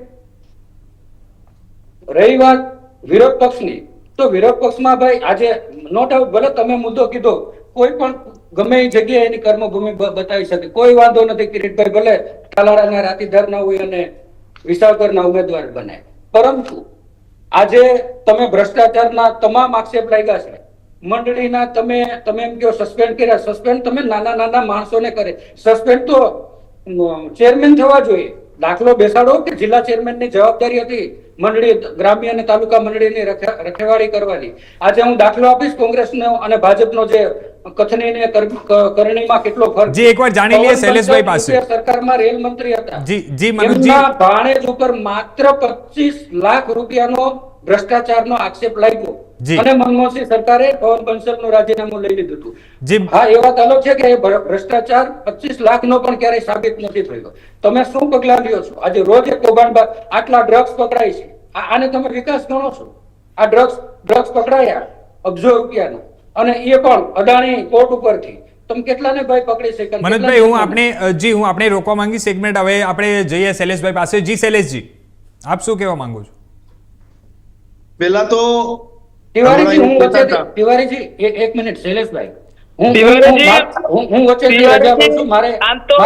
રહી વાત વિરોધ પક્ષની, તો વિરોધ પક્ષમાં ભાઈ આજે નો ડાઉટ ભલે તમે મુદ્દો કીધો, કોઈ પણ ગમે એ જગ્યાએ એની કર્મભૂમિ બતાવી શકે, કોઈ વાંધો નથી. કિરીટભાઈ ભલે તાલાળાના રાતીધારના હોય અને વિસાવદરના ઉમેદવાર બને, પરંતુ આજે તમે ભ્રષ્ટાચારના તમામ આક્ષેપ લાગ્યા છે. મંડળીના તમે એમ કહો સસ્પેન્ડ કર્યા. સસ્પેન્ડ તમે નાના માણસોને કરે, સસ્પેન્ડ તો ચેરમેન થવા જોઈએ. દાખલો બેસાડો કે જિલ્લા ચેરમેનની જવાબદારી હતી મંડળી, ગ્રામ્ય અને તાલુકા મંડળીની રખેવાળી કરવાની. આજે હું દાખલો આપીશ કોંગ્રેસનો અને ભાજપનો જે કથની ને કરણીમાં કેટલો ફરક. જી, એકવાર જાણી લઈએ પવન શૈલેષભાઈ પંચાલ પાસે. સરકારમાં રેલ મંત્રી હતા. જી મનોજજી, એમના ભાણેજ ઉપર માત્ર 25 લાખ રૂપિયાનો ભ્રષ્ટાચારનો આક્ષેપ લાગ્યો જી. અને મનમોહનસિંહ સરકારે પવન બંસલનું રાજીનામું લઈ લીધું હતું. જી હા, એ વાત અલગ છે કે એ ભ્રષ્ટાચાર 25 લાખનો પણ ક્યારેય સાબિત નથી થયો. તમે શું પગલા લ્યો છો? આજે રોજ એક કૌભાંડ, આટલા ડ્રગ્સ પકડાય છે, આને તમે વિકાસ ગણો છો? આ ડ્રગ્સ પકડાયા અબજો રૂપિયાના, અને એ પણ અદાણી કોર્ટ ઉપરથી. તમે કેટલાને ભાઈ પકડી શકે? મનોજભાઈ, હું આપણે રોકવા માંગીશ 1 મિનિટ. હવે આપણે જઈએ શૈલેષભાઈ પાસે. જી શૈલેષજી, આપ શું કહેવા માંગો છો? પેલા તો તિવારીજી, હું હમણાં વચ્ચે હતા. તિવારીજી એક મિનિટ શૈલેષભાઈ, તિવારીજી, હું વચ્ચેથી રજા લઉં છું. મારે આમ તો-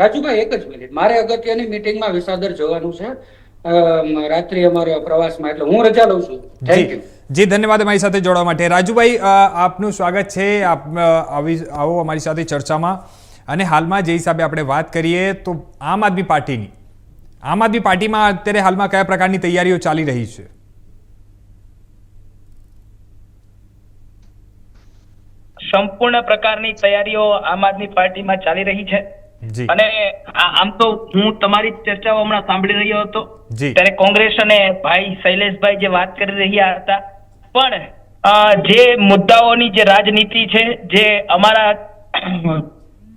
રાજુભાઈ એક જ મિનિટ, મારે અગત્યની મીટિંગમાં વિસાવદર જવાનું છે રાત્રિ અમારો પ્રવાસમાં, એટલે હું રજા લઉં છું. Thank you. જી ધન્યવાદ અમારી સાથે જોડવા માટે. રાજુભાઈ, આપનું સ્વાગત છે. આપ આવો અમારી સાથે ચર્ચામાં. અને હાલમાં જે હિસાબે આપણે વાત કરીએ તો આમ આદમી પાર્ટીમાં અત્યારે હાલમાં કયા પ્રકારની તૈયારીઓ ચાલી રહી છે? સંપૂર્ણ પ્રકારની તૈયારીઓ આમ આદમી પાર્ટીમાં ચાલી રહી છે. જી અને આમ તો હું તમારી ચર્ચાઓ હમણાં સાંભળી રહ્યો હતો જી. ત્યારે કોંગ્રેસ અને ભાઈ શૈલેષભાઈ જે વાત કરી રહ્યા હતા, પણ જે મુદ્દાઓની જે રાજનીતિ છે, જે અમારા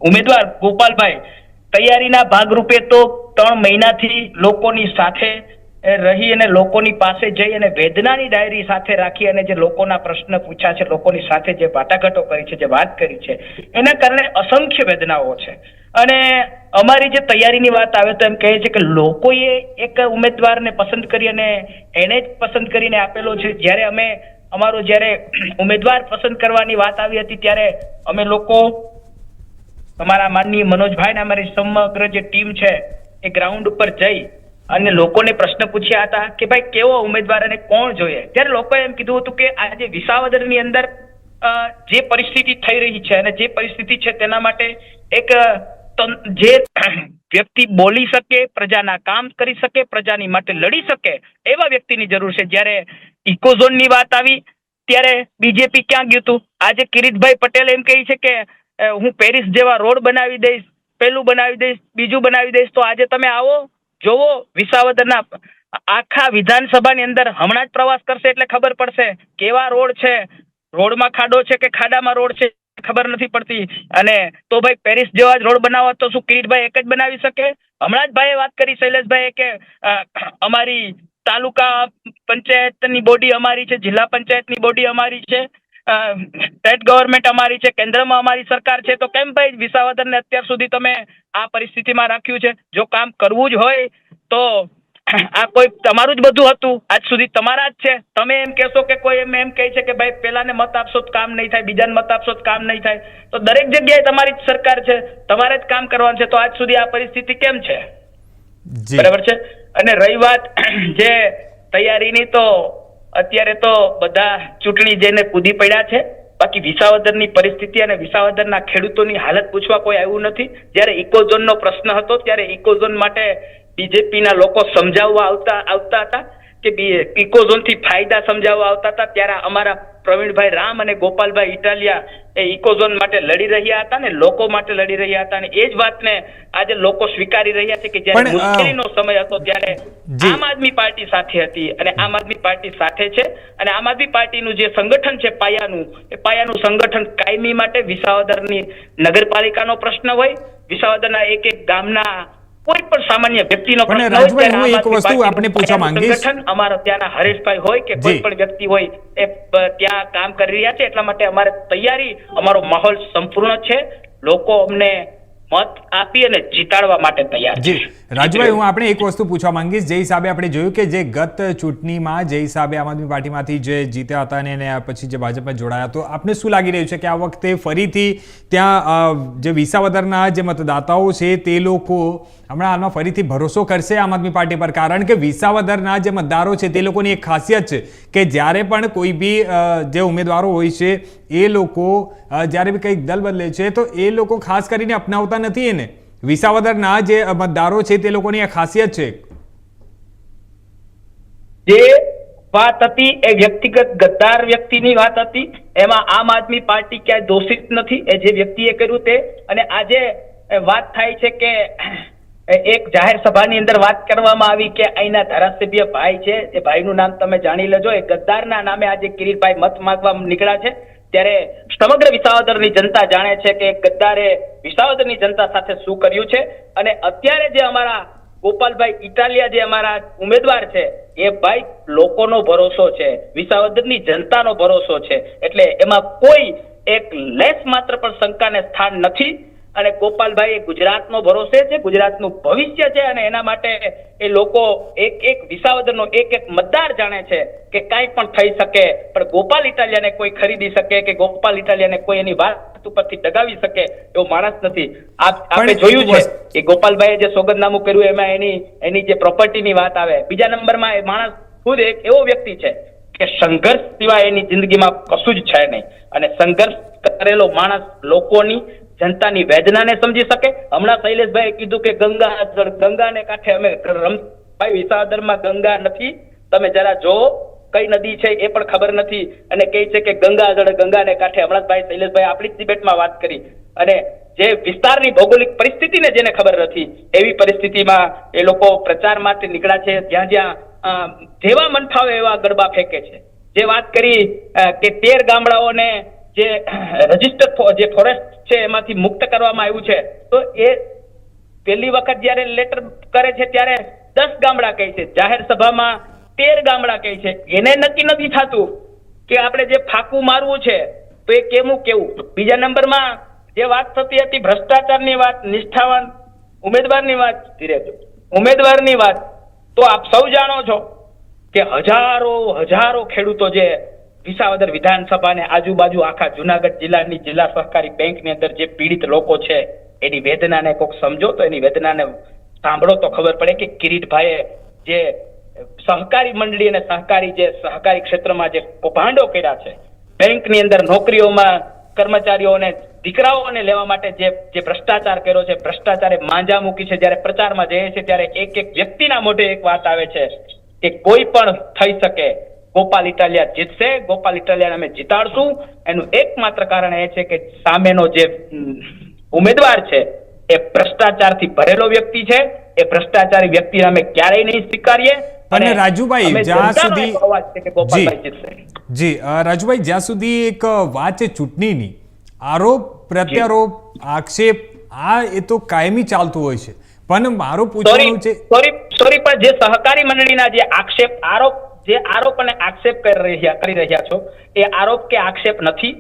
ઉમેદવાર ગોપાલભાઈ તૈયારીના ભાગરૂપે તો 3 મહિનાથી લોકોની સાથે રહી અને લોકોની પાસે જઈ અને વેદનાની ડાયરી સાથે રાખી અને જે લોકોના પ્રશ્ન પૂછ્યા છે, લોકોની સાથે જે વાટાઘાટો કરી છે, જે વાત કરી છે, એના કારણે અસંખ્ય વેદનાઓ છે. અને અમારી જે તૈયારીની વાત આવે તો એમ કહે છે કે લોકોએ એક ઉમેદવારને પસંદ કરી અને એને જ પસંદ કરીને આપેલો છે. જ્યારે અમે જ્યારે ઉમેદવાર પસંદ કરવાની વાત આવી હતી ત્યારે અમે લોકો અમારા માનનીય મનોજભાઈ ને અમારી સમગ્ર જે ટીમ છે એ ગ્રાઉન્ડ ઉપર જઈ અને લોકોને પ્રશ્ન પૂછ્યા હતા કે ભાઈ કેવો ઉમેદવાર અને કોણ જોઈએ. ત્યારે લોકોએ એમ કીધું હતું કે આજે વિસાવદરની અંદર જે પરિસ્થિતિ થઈ રહી છે અને જે પરિસ્થિતિ છે તેના માટે એક જે વ્યક્તિ બોલી શકે, પ્રજાના કામ કરી શકે, પ્રજાની માટે લડી શકે એવા વ્યક્તિની જરૂર છે. જ્યારે ઇકોઝોનની વાત આવી ત્યારે બીજેપી ક્યાં ગયું હતું? આજે કિરીટભાઈ પટેલ એમ કહે છે કે હું પેરિસ જેવા રોડ બનાવી દઈશ, પેલું બનાવી દઈશ, બીજું બનાવી દઈશ. તો આજે તમે આવો જોવો વિસાવદરના આખા વિધાનસભાની અંદર હમણાં જ પ્રવાસ કરશે એટલે ખબર પડશે કેવા રોડ છે, રોડમાં ખાડો છે કે ખાડામાં રોડ છે ખબર નથી પડતી. અને તો ભાઈ પેરિસ જેવા જ રોડ બનાવવા તો શું કિરીટભાઈ એક જ બનાવી શકે? હમણાં જ ભાઈએ વાત કરી શૈલેષભાઈએ કે અમારી તાલુકા પંચાયતની બોડી અમારી છે, જિલ્લા પંચાયતની બોડી અમારી છે, સ્ટેટ ગવર્મેન્ટ અમારી છે, કેન્દ્રમાં અમારી સરકાર છે. તો કેમ ભાઈ વિસાવદરને અત્યાર સુધી તમે આ પરિસ્થિતિમાં રાખ્યું છે? જો કામ કરવું જ હોય તો આ કોઈ તમારું જ બધું હતું, આજ સુધી તમારા જ છે. તમે એમ કહેશો કે કોઈ એમ કહે છે કે ભાઈ પેલાને મત આપશો તો કામ નહીં થાય, બીજાને મત આપશો તો કામ નહીં થાય. તો દરેક જગ્યાએ તમારી જ સરકાર છે, તમારે જ કામ કરવાનું છે. તો આજ સુધી આ પરિસ્થિતિ કેમ છે? બરાબર છે. અને રહી વાત જે તૈયારીની, તો અત્યારે તો બધા ચૂંટણી જઈને કૂદી પડ્યા છે. બાકી વિસાવદરની પરિસ્થિતિ અને વિસાવદરના ખેડૂતોની હાલત પૂછવા કોઈ આવ્યું નથી. જ્યારે ઇકોઝોનનો પ્રશ્ન હતો ત્યારે ઇકોઝોન માટે બીજેપીના લોકો સમજાવવા આવતા હતા કે ઇકોઝોનથી ફાયદા સમજાવવા આવતા હતા. ત્યારે અમારા પ્રવીણભાઈ રામ અને ગોપાલભાઈ ઇટાલિયા એ ઇકોઝોન માટે લડી રહ્યા હતા ને લોકો માટે લડી રહ્યા હતા. અને એ જ વાતને આજે લોકો સ્વીકારી રહ્યા છે કે જ્યારે મુશ્કેલીનો સમય હતો ત્યારે આમ આદમી પાર્ટી સાથે હતી અને આમ આદમી પાર્ટી સાથે છે. અને આમ આદમી પાર્ટીનું જે સંગઠન છે પાયાનું સંગઠન કાયમી માટે વિસાવદરની નગરપાલિકાનો પ્રશ્ન હોય, વિસાવદરના એક ગામના કોઈ પણ સામાન્ય વ્યક્તિનો પ્રશ્ન હોય, રાજભાઈ, હું એક વસ્તુ આપને પૂછવા માંગીશ. સંગઠન અમારા ત્યાંના હરેશભાઈ હોય કે કોઈ પણ વ્યક્તિ હોય એ ત્યાં કામ કરી રહ્યા છે. એટલા માટે અમારે તૈયારી, અમારો માહોલ સંપૂર્ણ છે. લોકો અમને મત આપી અને જીતાડવા માટે તૈયાર છે. રાજભાઈ, હું આપણે એક વસ્તુ પૂછવા માંગીશ. જે હિસાબે આપણે જોયું કે જે ગત ચૂંટણીમાં જે હિસાબે આમ આદમી પાર્ટીમાંથી જે જીત્યા હતા અને પછી જે ભાજપમાં જોડાયા, તો આપને શું લાગી રહ્યું છે કે આ વખતે ફરીથી ત્યાં જે વિસાવદરના જે મતદાતાઓ છે તે લોકો હમણાં હાલમાં ફરીથી ભરોસો કરશે આમ આદમી પાર્ટી પર? કારણ કે વિસાવદરના જે મતદારો છે તે લોકોની એક ખાસિયત છે કે જ્યારે પણ કોઈ બી જે ઉમેદવારો હોય છે એ લોકો જ્યારે બી કંઈક દલ બદલે છે તો એ લોકો ખાસ કરીને અપનાવતા નથી એને. વિસાવદરના જે મતદારો છે તે લોકોની આ ખાસિયત છે. જે વાત હતી એ વ્યક્તિગત ગદ્દાર વ્યક્તિની વાત હતી. એમાં આમ આદમી પાર્ટી ક્યાંય દોષિત નથી, એ જે વ્યક્તિએ કર્યું તે. અને આજે વાત થાય છે કે એક જાહેર સભાની અંદર વાત કરવામાં આવી કે અહીંના ધારાસભ્ય ભાઈ છે, એ ભાઈનું નામ તમે જાણી લેજો, એ ગદ્દારના નામે આજે કિરીટભાઈ મત માંગવા નીકળ્યા છે. ત્યારે સમગ્ર વિસાવદરની જનતા જાણે છે કે ગદ્દારે વિસાવદરની જનતા સાથે શું કર્યું છે. અને અત્યારે જે અમારા ગોપાલભાઈ ઇટાલિયા જે અમારા ઉમેદવાર છે, એ ભાઈ લોકોનો ભરોસો છે, વિસાવદરની જનતાનો ભરોસો છે. એટલે એમાં કોઈ એક લેસ માત્ર પણ શંકાને સ્થાન નથી. અને ગોપાલભાઈ એ ગુજરાતનો ભરોસે છે, ગુજરાતનું ભવિષ્ય છે. અને એના માટે એ લોકો એક વિસાવદરનો એક મતદાર જાણે છે કે કાંઈ પણ થઈ શકે, પણ ગોપાલ ઇટાલિયાને કોઈ ખરીદી શકે કે ગોપાલ ઇટાલિયાને કોઈ એની વાત ઉપરથી ડગાવી શકે એવો માણસ નથી. આપણે જોયું છે કે ગોપાલભાઈએ જે સોગંદનામું કર્યું એમાં એની જે પ્રોપર્ટીની વાત આવે. બીજા નંબરમાં એ માણસ ખુદ એક એવો વ્યક્તિ છે કે સંઘર્ષ સિવાય એની જિંદગીમાં કશું જ છે નહીં. અને સંઘર્ષ કરેલો માણસ લોકોની જનતાની વેદનાને સમજી શકે. હમણાં શૈલેષભાઈએ કીધું કે ગંગાને કાંઠે અમે ભાઈ વિસાવદરમાં ગંગા નથી, તમે જરા જોવો કઈ નદી છે એ પણ ખબર નથી. અને કહે છે કે ગંગાને કાંઠે. હમણાં ભાઈ શૈલેષભાઈ આપણી જ ડિબેટમાં વાત કરી. અને જે વિસ્તારની ભૌગોલિક પરિસ્થિતિને જેને ખબર નથી એવી પરિસ્થિતિમાં એ લોકો પ્રચાર માટે નીકળ્યા છે. જ્યાં જેવા મન ફાવે એવા ગરબા ફેંકે છે. જે વાત કરી કે 13 ગામડાઓને જે રજીસ્ટર જે ફોરેસ્ટ છે એમાંથી મુક્ત કરવામાં આવ્યું છે, તો એ પહેલી વખત જયારે લેટર કરે છે ત્યારે 10 ગામડા કહે છે, જાહેર સભામાં 13 ગામડા કહે છે. એને નક્કી નથી થતું કે આપણે જે ફાકું મારવું છે તો એ કેવું. બીજા નંબરમાં જે વાત થતી હતી ભ્રષ્ટાચારની વાત, નિષ્ઠાવાન ઉમેદવારની વાત, તો આપ સૌ જાણો છો કે હજારો ખેડૂતો જે વિસાવદર વિધાનસભાને આજુબાજુ આખા જુનાગઢ જિલ્લાની જિલ્લા સહકારી બેંકની અંદર જે પીડિત લોકો છે એની વેદનાને કોક સમજો તો, એની વેદનાને સાંભળો તો ખબર પડે કે કિરીટભાઈએ જે સહકારી મંડળી અને સહકારી ક્ષેત્રમાં જે કૌભાંડો કર્યા છે, બેંકની અંદર નોકરીઓમાં કર્મચારીઓને દીકરાઓને લેવા માટે જે ભ્રષ્ટાચાર કર્યો છે, ભ્રષ્ટાચારે માંજા મૂકી છે. જ્યારે પ્રચારમાં જઈએ છે ત્યારે એક વ્યક્તિના મોઢે એક વાત આવે છે કે કોઈ પણ થઈ શકે, ગોપાલ ઇટાલિયા જીતશે, ગોપાલ ઇટાલિયાને અમે જીતાડશું. એનું એકમાત્ર કારણ એ છે કે સામેનો જે ઉમેદવાર છે એ ભ્રષ્ટાચારથી ભરેલો વ્યક્તિ છે. એ ભ્રષ્ટાચારી વ્યક્તિને અમે ક્યારેય નહીં સ્વીકારીએ. અને રાજુભાઈ જ્યાં સુધી ગોપાલભાઈ જીતશે. જી રાજુભાઈ, જ્યાં સુધી એક વાત છે ચૂંટણીની, આરોપ પ્રત્યારોપ આક્ષેપ એ તો કાયમી ચાલતું હોય છે. પણ મારું પૂછવાનું છે સોરી પણ જે સહકારી મંડળીના જે આરોપ અને આક્ષેપ કરી રહ્યા છો, એ આરોપ કે આક્ષેપ નથી,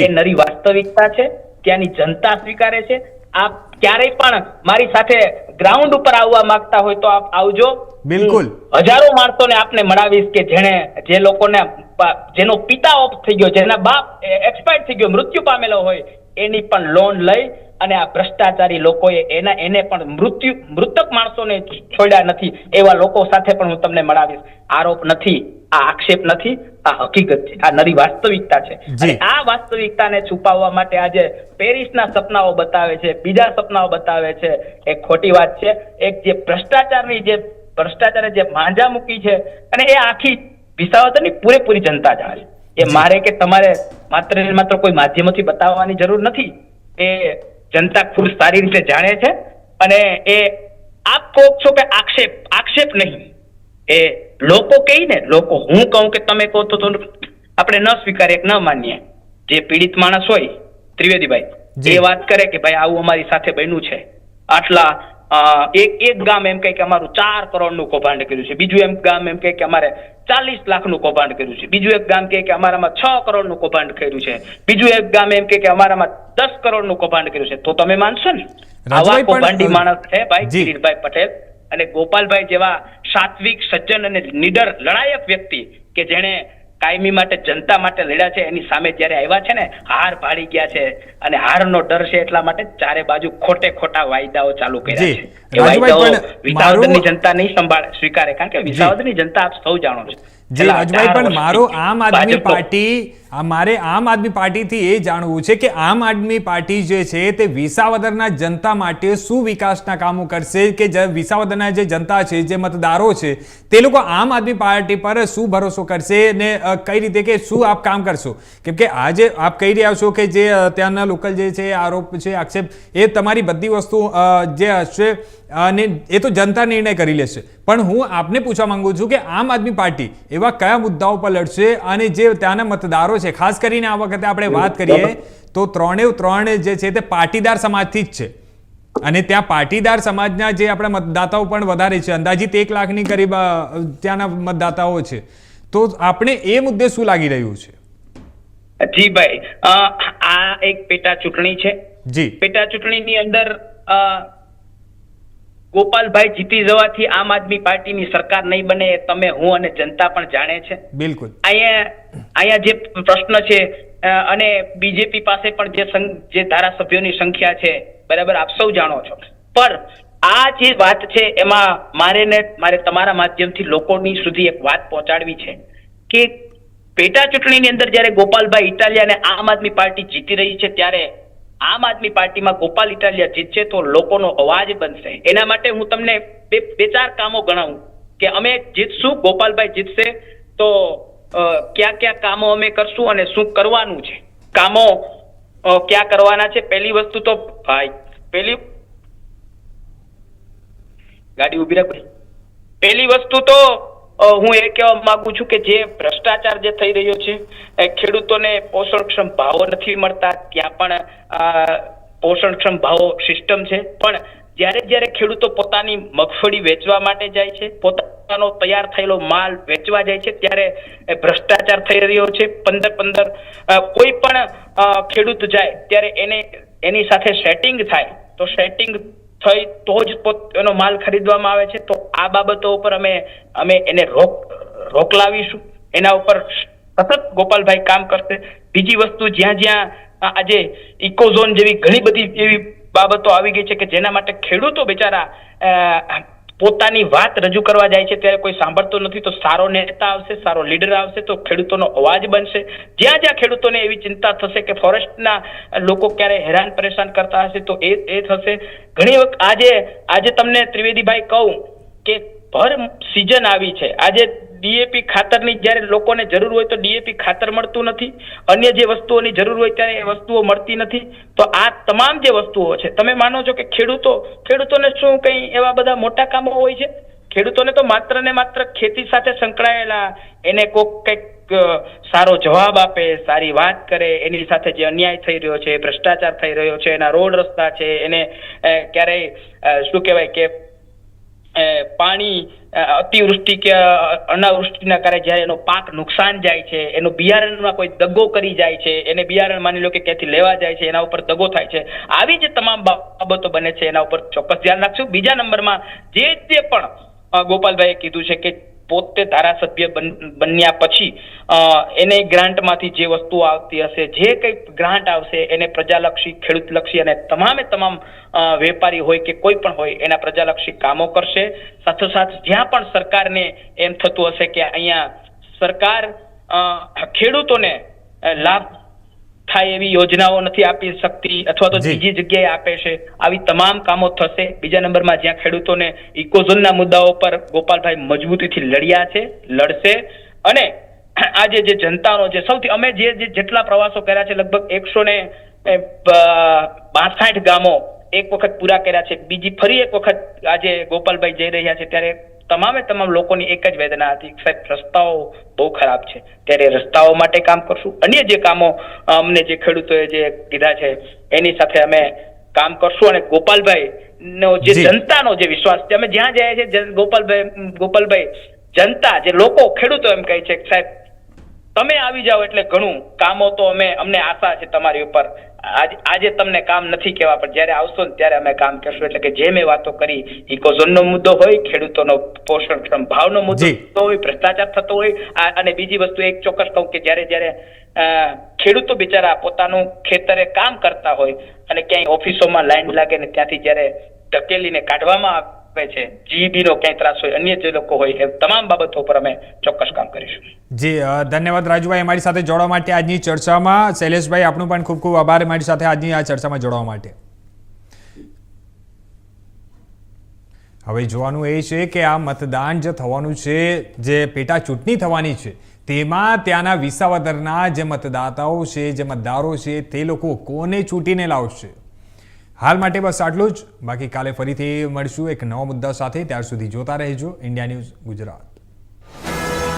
એ નરી વાસ્તવિકતા છે. ત્યાંની જનતા સ્વીકારે છે. આપ ક્યારેય પણ મારી સાથે ગ્રાઉન્ડ ઉપર આવવા માંગતા હોય તો આપ આવજો. બિલકુલ. હજારો માણસોને આપને મળાવીશ કે જેનો પિતા ઓફ થઈ ગયો, જેના બાપ એક્સપાયર થઈ ગયો, મૃત્યુ પામેલો હોય, એની પણ લોન લઈ અને આ ભ્રષ્ટાચારી લોકોએ એને પણ મૃતક માણસોને છોડ્યા નથી. એવા લોકો સાથે પણ હું તમને મળાવીશ. આરોપ નથી, આ આક્ષેપ નથી, આ હકીકત છે, આ નરી વાસ્તવિકતા છે. અને આ વાસ્તવિકતાને છુપાવવા માટે આજે પેરિસના સપનાઓ બતાવે છે, બીજા સપનાઓ બતાવે છે, એ ખોટી વાત છે. એક જે ભ્રષ્ટાચારે જે માંજા મૂકી છે, અને એ આખી વિસાવદરની પૂરેપૂરી જનતા જાણે છે. એ મારે કે તમારે માત્ર કોઈ માધ્યમથી બતાવવાની જરૂર નથી. એ જનતા ખૂબ સારી રીતે જાણે છે. અને એ આપ કહો છો કે આક્ષેપ નહીં, એ લોકો કહે ને, હું કહું કે તમે કહો તો આપણે ન સ્વીકારીએ, ન માનીએ. જે પીડિત માણસ હોય ત્રિવેદીભાઈ, એ વાત કરે કે ભાઈ આવું અમારી સાથે બન્યું છે, આટલા એક ગામ એમ કહે કે અમારું 4 કરોડનું કૌભાંડ કર્યું છે, બીજું ગામ એમ કહે કે અમારે 40 લાખનું કૌભાંડ કર્યું છે, બીજું એક ગામ કહે કે અમારામાં 6 કરોડનું કૌભાંડ કર્યું છે, બીજું એક ગામ એમ કહે કે અમારામાં 10 કરોડનું કૌભાંડ કર્યું છે. તો તમે માનશો ને? આવા કૌભાંડી માણસ છે ભાઈ કિરીટભાઈ પટેલ. અને ગોપાલભાઈ જેવા સાત્વિક, સજ્જન અને નિડર લડાયક વ્યક્તિ કે જેણે કાયમી માટે જનતા માટે લડ્યા છે, એની સામે જ્યારે આવ્યા છે ને, હાર ભાળી ગયા છે. અને હારનો ડર છે એટલા માટે ચારે બાજુ ખોટા વાયદાઓ ચાલુ કર્યા છે. એ વાયદાઓ વિસાવદરની જનતા નહીં સ્વીકારે, કારણ કે વિસાવદરની જનતા આપ સૌ જાણો છો જે છેલ્લા રાજભાઈ 18 પણ મારો વર્ષથી આમ આદમી ભાજપનો- પાર્ટી મારે આમ આદમી પાર્ટીથી એ જાણવું છે કે આમ આદમી પાર્ટી જે છે તે વિસાવદરના જનતા માટે શું વિકાસના કામો કરશે કે વિસાવદરના જે જનતા છે, જે મતદારો છે, તે લોકો આમ આદમી પાર્ટી પર શું ભરોસો કરશે ને કઈ રીતે કે શું આપ કામ કરશો? કેમ કે આજે આપ કહી રહ્યા છો કે જે ત્યાંના લોકલ જે છે આરોપ છે, આક્ષેપ, એ તમારી બધી વસ્તુ જે હશે અને એ તો જનતા નિર્ણય કરી લેશે, પણ હું આપને પૂછવા માંગુ છું કે આમ આદમી પાર્ટી એવા કયા મુદ્દાઓ પર લડશે અને જે ત્યાંના મતદારો છે, ખાસ કરીને આ વખતે આપણે વાત કરીએ તો 3 જે છે તે પાટીદાર સમાજથી જ છે અને ત્યાં પાટીદાર સમાજના જે આપણા મતદાતાઓ પણ વધારે છે, અંદાજિત 1 લાખની કરીબ ત્યાંના મતદાતાઓ છે, તો આપણે એ મુદ્દે શું લાગી રહ્યું છે? જી ભાઈ, આ એક પેટા ચૂંટણી છે. જી, પેટા ચૂંટણીની અંદર ગોપાલભાઈ જીતી જવાથી આમ આદમી પાર્ટીની સરકાર નહીં બને એ તમે, હું અને જનતા પણ જાણે છે. બિલકુલ. અહીંયા જે પ્રશ્ન છે અને બીજેપી પાસે પણ જે ધારાસભ્યોની સંખ્યા છે, બરાબર, આપ સૌ જાણો છો, પણ આ જે વાત છે એમાં મારે તમારા માધ્યમથી લોકોની સુધી એક વાત પહોંચાડવી છે કે પેટા ચૂંટણીની અંદર જ્યારે ગોપાલભાઈ ઇટાલિયા અને આમ આદમી પાર્ટી જીતી રહી છે ત્યારે આમ આદમી પાર્ટીમાં ગોપાલ ઇટાલિયા જીતશે તો લોકોનો અવાજ બનશે. એના માટે હું તમને બે ચાર કામો ગણાવું કે અમે જીતશું, ગોપાલભાઈ જીતશે તો કયા કયા કામો અમે કરશું અને શું કરવાનું છે. કામો ક્યાં કરવાના છે? પહેલી વસ્તુ તો ભાઈ, ગાડી ઉભી રાખ. પહેલી વસ્તુ તો હું એ કહેવા માંગુ છું કે જે ભ્રષ્ટાચાર જે થઈ રહ્યો છે, ખેડૂતોને પોષણક્ષમ ભાવો નથી મળતા, ત્યાં પણ પોષણક્ષમ ભાવો સિસ્ટમ છે, પણ જ્યારે ખેડૂતો પોતાની મગફળી વેચવા માટે જાય છે, પોતાનો તૈયાર થયેલો માલ વેચવા જાય છે, ત્યારે ભ્રષ્ટાચાર થઈ રહ્યો છે. 15 કોઈ પણ ખેડૂત જાય ત્યારે એની સાથે સેટિંગ થાય તો સેટિંગ થઈ તો જ એનો માલ ખરીદવામાં આવે છે. તો આ બાબતો ઉપર અમે એને રોક લાવીશું. એના ઉપર સતત ગોપાલભાઈ કામ કરશે. બીજી વસ્તુ, જ્યાં આજે ઇકોઝોન જેવી ઘણી બધી એવી બાબતો આવી ગઈ છે કે જેના માટે ખેડૂતો બિચારા પોતાની વાત રજૂ કરવા જાય છે ત્યારે કોઈ સાંભળતો નથી, તો સારો નેતા આવશે, સારો લીડર આવશે તો ખેડૂતોનો અવાજ બનશે. જ્યાં ખેડૂતોને એવી ચિંતા થશે કે ફોરેસ્ટના લોકો ક્યારે હેરાન પરેશાન કરતા હશે તો એ થશે. ઘણી વખત આજે તમને ત્રિવેદીભાઈ કહું કે ભર સિઝન આવી છે, આજે ડીએપી ખાતરની જ્યારે લોકોને જરૂર હોય તો ડીએપી ખાતર મળતું નથી, અન્ય જે વસ્તુઓની જરૂર હોય ત્યારે એ વસ્તુઓ મળતી નથી. તો આ તમામ જે વસ્તુઓ છે, તમે માનો છો કે ખેડૂતોને શું કઈ એવા બધા મોટા કામો હોય છે? ખેડૂતોને તો માત્ર ને માત્ર ખેતી સાથે સંકળાયેલા, એને કંઈક સારો જવાબ આપે, સારી વાત કરે, એની સાથે જે અન્યાય થઈ રહ્યો છે, ભ્રષ્ટાચાર થઈ રહ્યો છે, એના રોડ રસ્તા છે, એને ક્યારેય શું કહેવાય કે પાણી અતિવૃષ્ટિ કે અનાવૃષ્ટિના કારણે જ્યારે એનો પાક નુકસાન જાય છે, એનો બિયારણમાં કોઈ દગો કરી જાય છે, એને બિયારણ માની લો કે ક્યાંથી લેવા જાય છે, એના ઉપર દગો થાય છે, આવી જે તમામ બાબતો બને છે એના ઉપર ચોક્કસ ધ્યાન રાખશું. બીજા નંબરમાં જે પણ ગોપાલભાઈએ કીધું છે કે પોતે ધારાસભ્ય બન્યા પછી એને ગ્રાન્ટમાંથી જે વસ્તુઓ આવતી હશે, જે કંઈ ગ્રાન્ટ આવશે એને પ્રજાલક્ષી, ખેડૂતલક્ષી અને તમામ વેપારી હોય કે કોઈ પણ હોય એના પ્રજાલક્ષી કામો કરશે. સાથોસાથ જ્યાં પણ સરકારને એમ થતું હશે કે અહીંયા સરકાર ખેડૂતોને લાભ થાય એવી યોજનાઓ નથી આપી શકતી અથવા તો બીજી જગ્યાએ આપે છે, આવી તમામ કામો થશે. બીજા નંબરમાં જ્યાં ખેડૂતોને ઇકોઝોનના મુદ્દાઓ પર ગોપાલભાઈ મજબૂતીથી લડ્યા છે, લડશે. અને આજે જે જનતાનો જે સૌથી અમે જેટલા પ્રવાસો કર્યા છે, લગભગ 162 ગામો એક વખત પૂરા કર્યા છે, બીજી ફરી એક વખત આજે ગોપાલભાઈ જઈ રહ્યા છે, ત્યારે તમામ લોકોની એક જ વેદના હતી, સાહેબ રસ્તાઓ બહુ ખરાબ છે, ત્યારે રસ્તાઓ માટે કામ કરશું. અન્ય જે કામો અમને જે ખેડૂતોએ જે કીધા છે એની સાથે અમે કામ કરશું. અને ગોપાલભાઈ નો જે જનતાનો જે વિશ્વાસ છે, અમે જ્યાં જાય છે ગોપાલભાઈ જનતા જે લોકો ખેડૂતો એમ કહે છે સાહેબ તમે આવી જાઓ એટલે ઘણું કામો તો અમને આશા છે તમારી ઉપર. આજે તમને કામ નથી કહેવા, પણ જ્યારે આવશો ને ત્યારે અમે કામ કરશું. એટલે કે જે મેં વાતો કરી, ઇકોઝોનનો મુદ્દો હોય, ખેડૂતોનો પોષણક્ષમ ભાવનો મુદ્દો હોય, ભ્રષ્ટાચાર થતો હોય, અને બીજી વસ્તુ એક ચોક્કસ કહું કે જ્યારે ખેડૂતો બિચારા પોતાનું ખેતરે કામ કરતા હોય અને ક્યાંય ઓફિસોમાં લાઈન લાગે ને ત્યાંથી જ્યારે ધકેલીને કાઢવામાં આપે છે, જીઈબી નો ક્યાંય ત્રાસ હોય, અન્ય જે લોકો હોય, એ તમામ બાબતો પર અમે ચોક્કસ કામ કરીશું. જી ધન્યવાદ રાજુભાઈ અમારી સાથે જોડવા માટે આજની ચર્ચામાં. શૈલેષભાઈ આપનો પણ ખૂબ ખૂબ આભાર અમારી સાથે આજની આ ચર્ચામાં જોડવા માટે. હવે જોવાનું એ છે કે આ મતદાન જે થવાનું છે, જે પેટા ચૂંટણી થવાની છે, તેમાં ત્યાંના વિસાવદરના જે મતદાતાઓ છે, જે મતદારો છે, તે લોકો કોને ચૂંટીને લાવશે. હાલ માટે બસ આટલું જ. બાકી કાલે ફરીથી મળશું એક નવા મુદ્દા સાથે. ત્યાર સુધી જોતા રહેજો ઇન્ડિયા ન્યૂઝ ગુજરાત.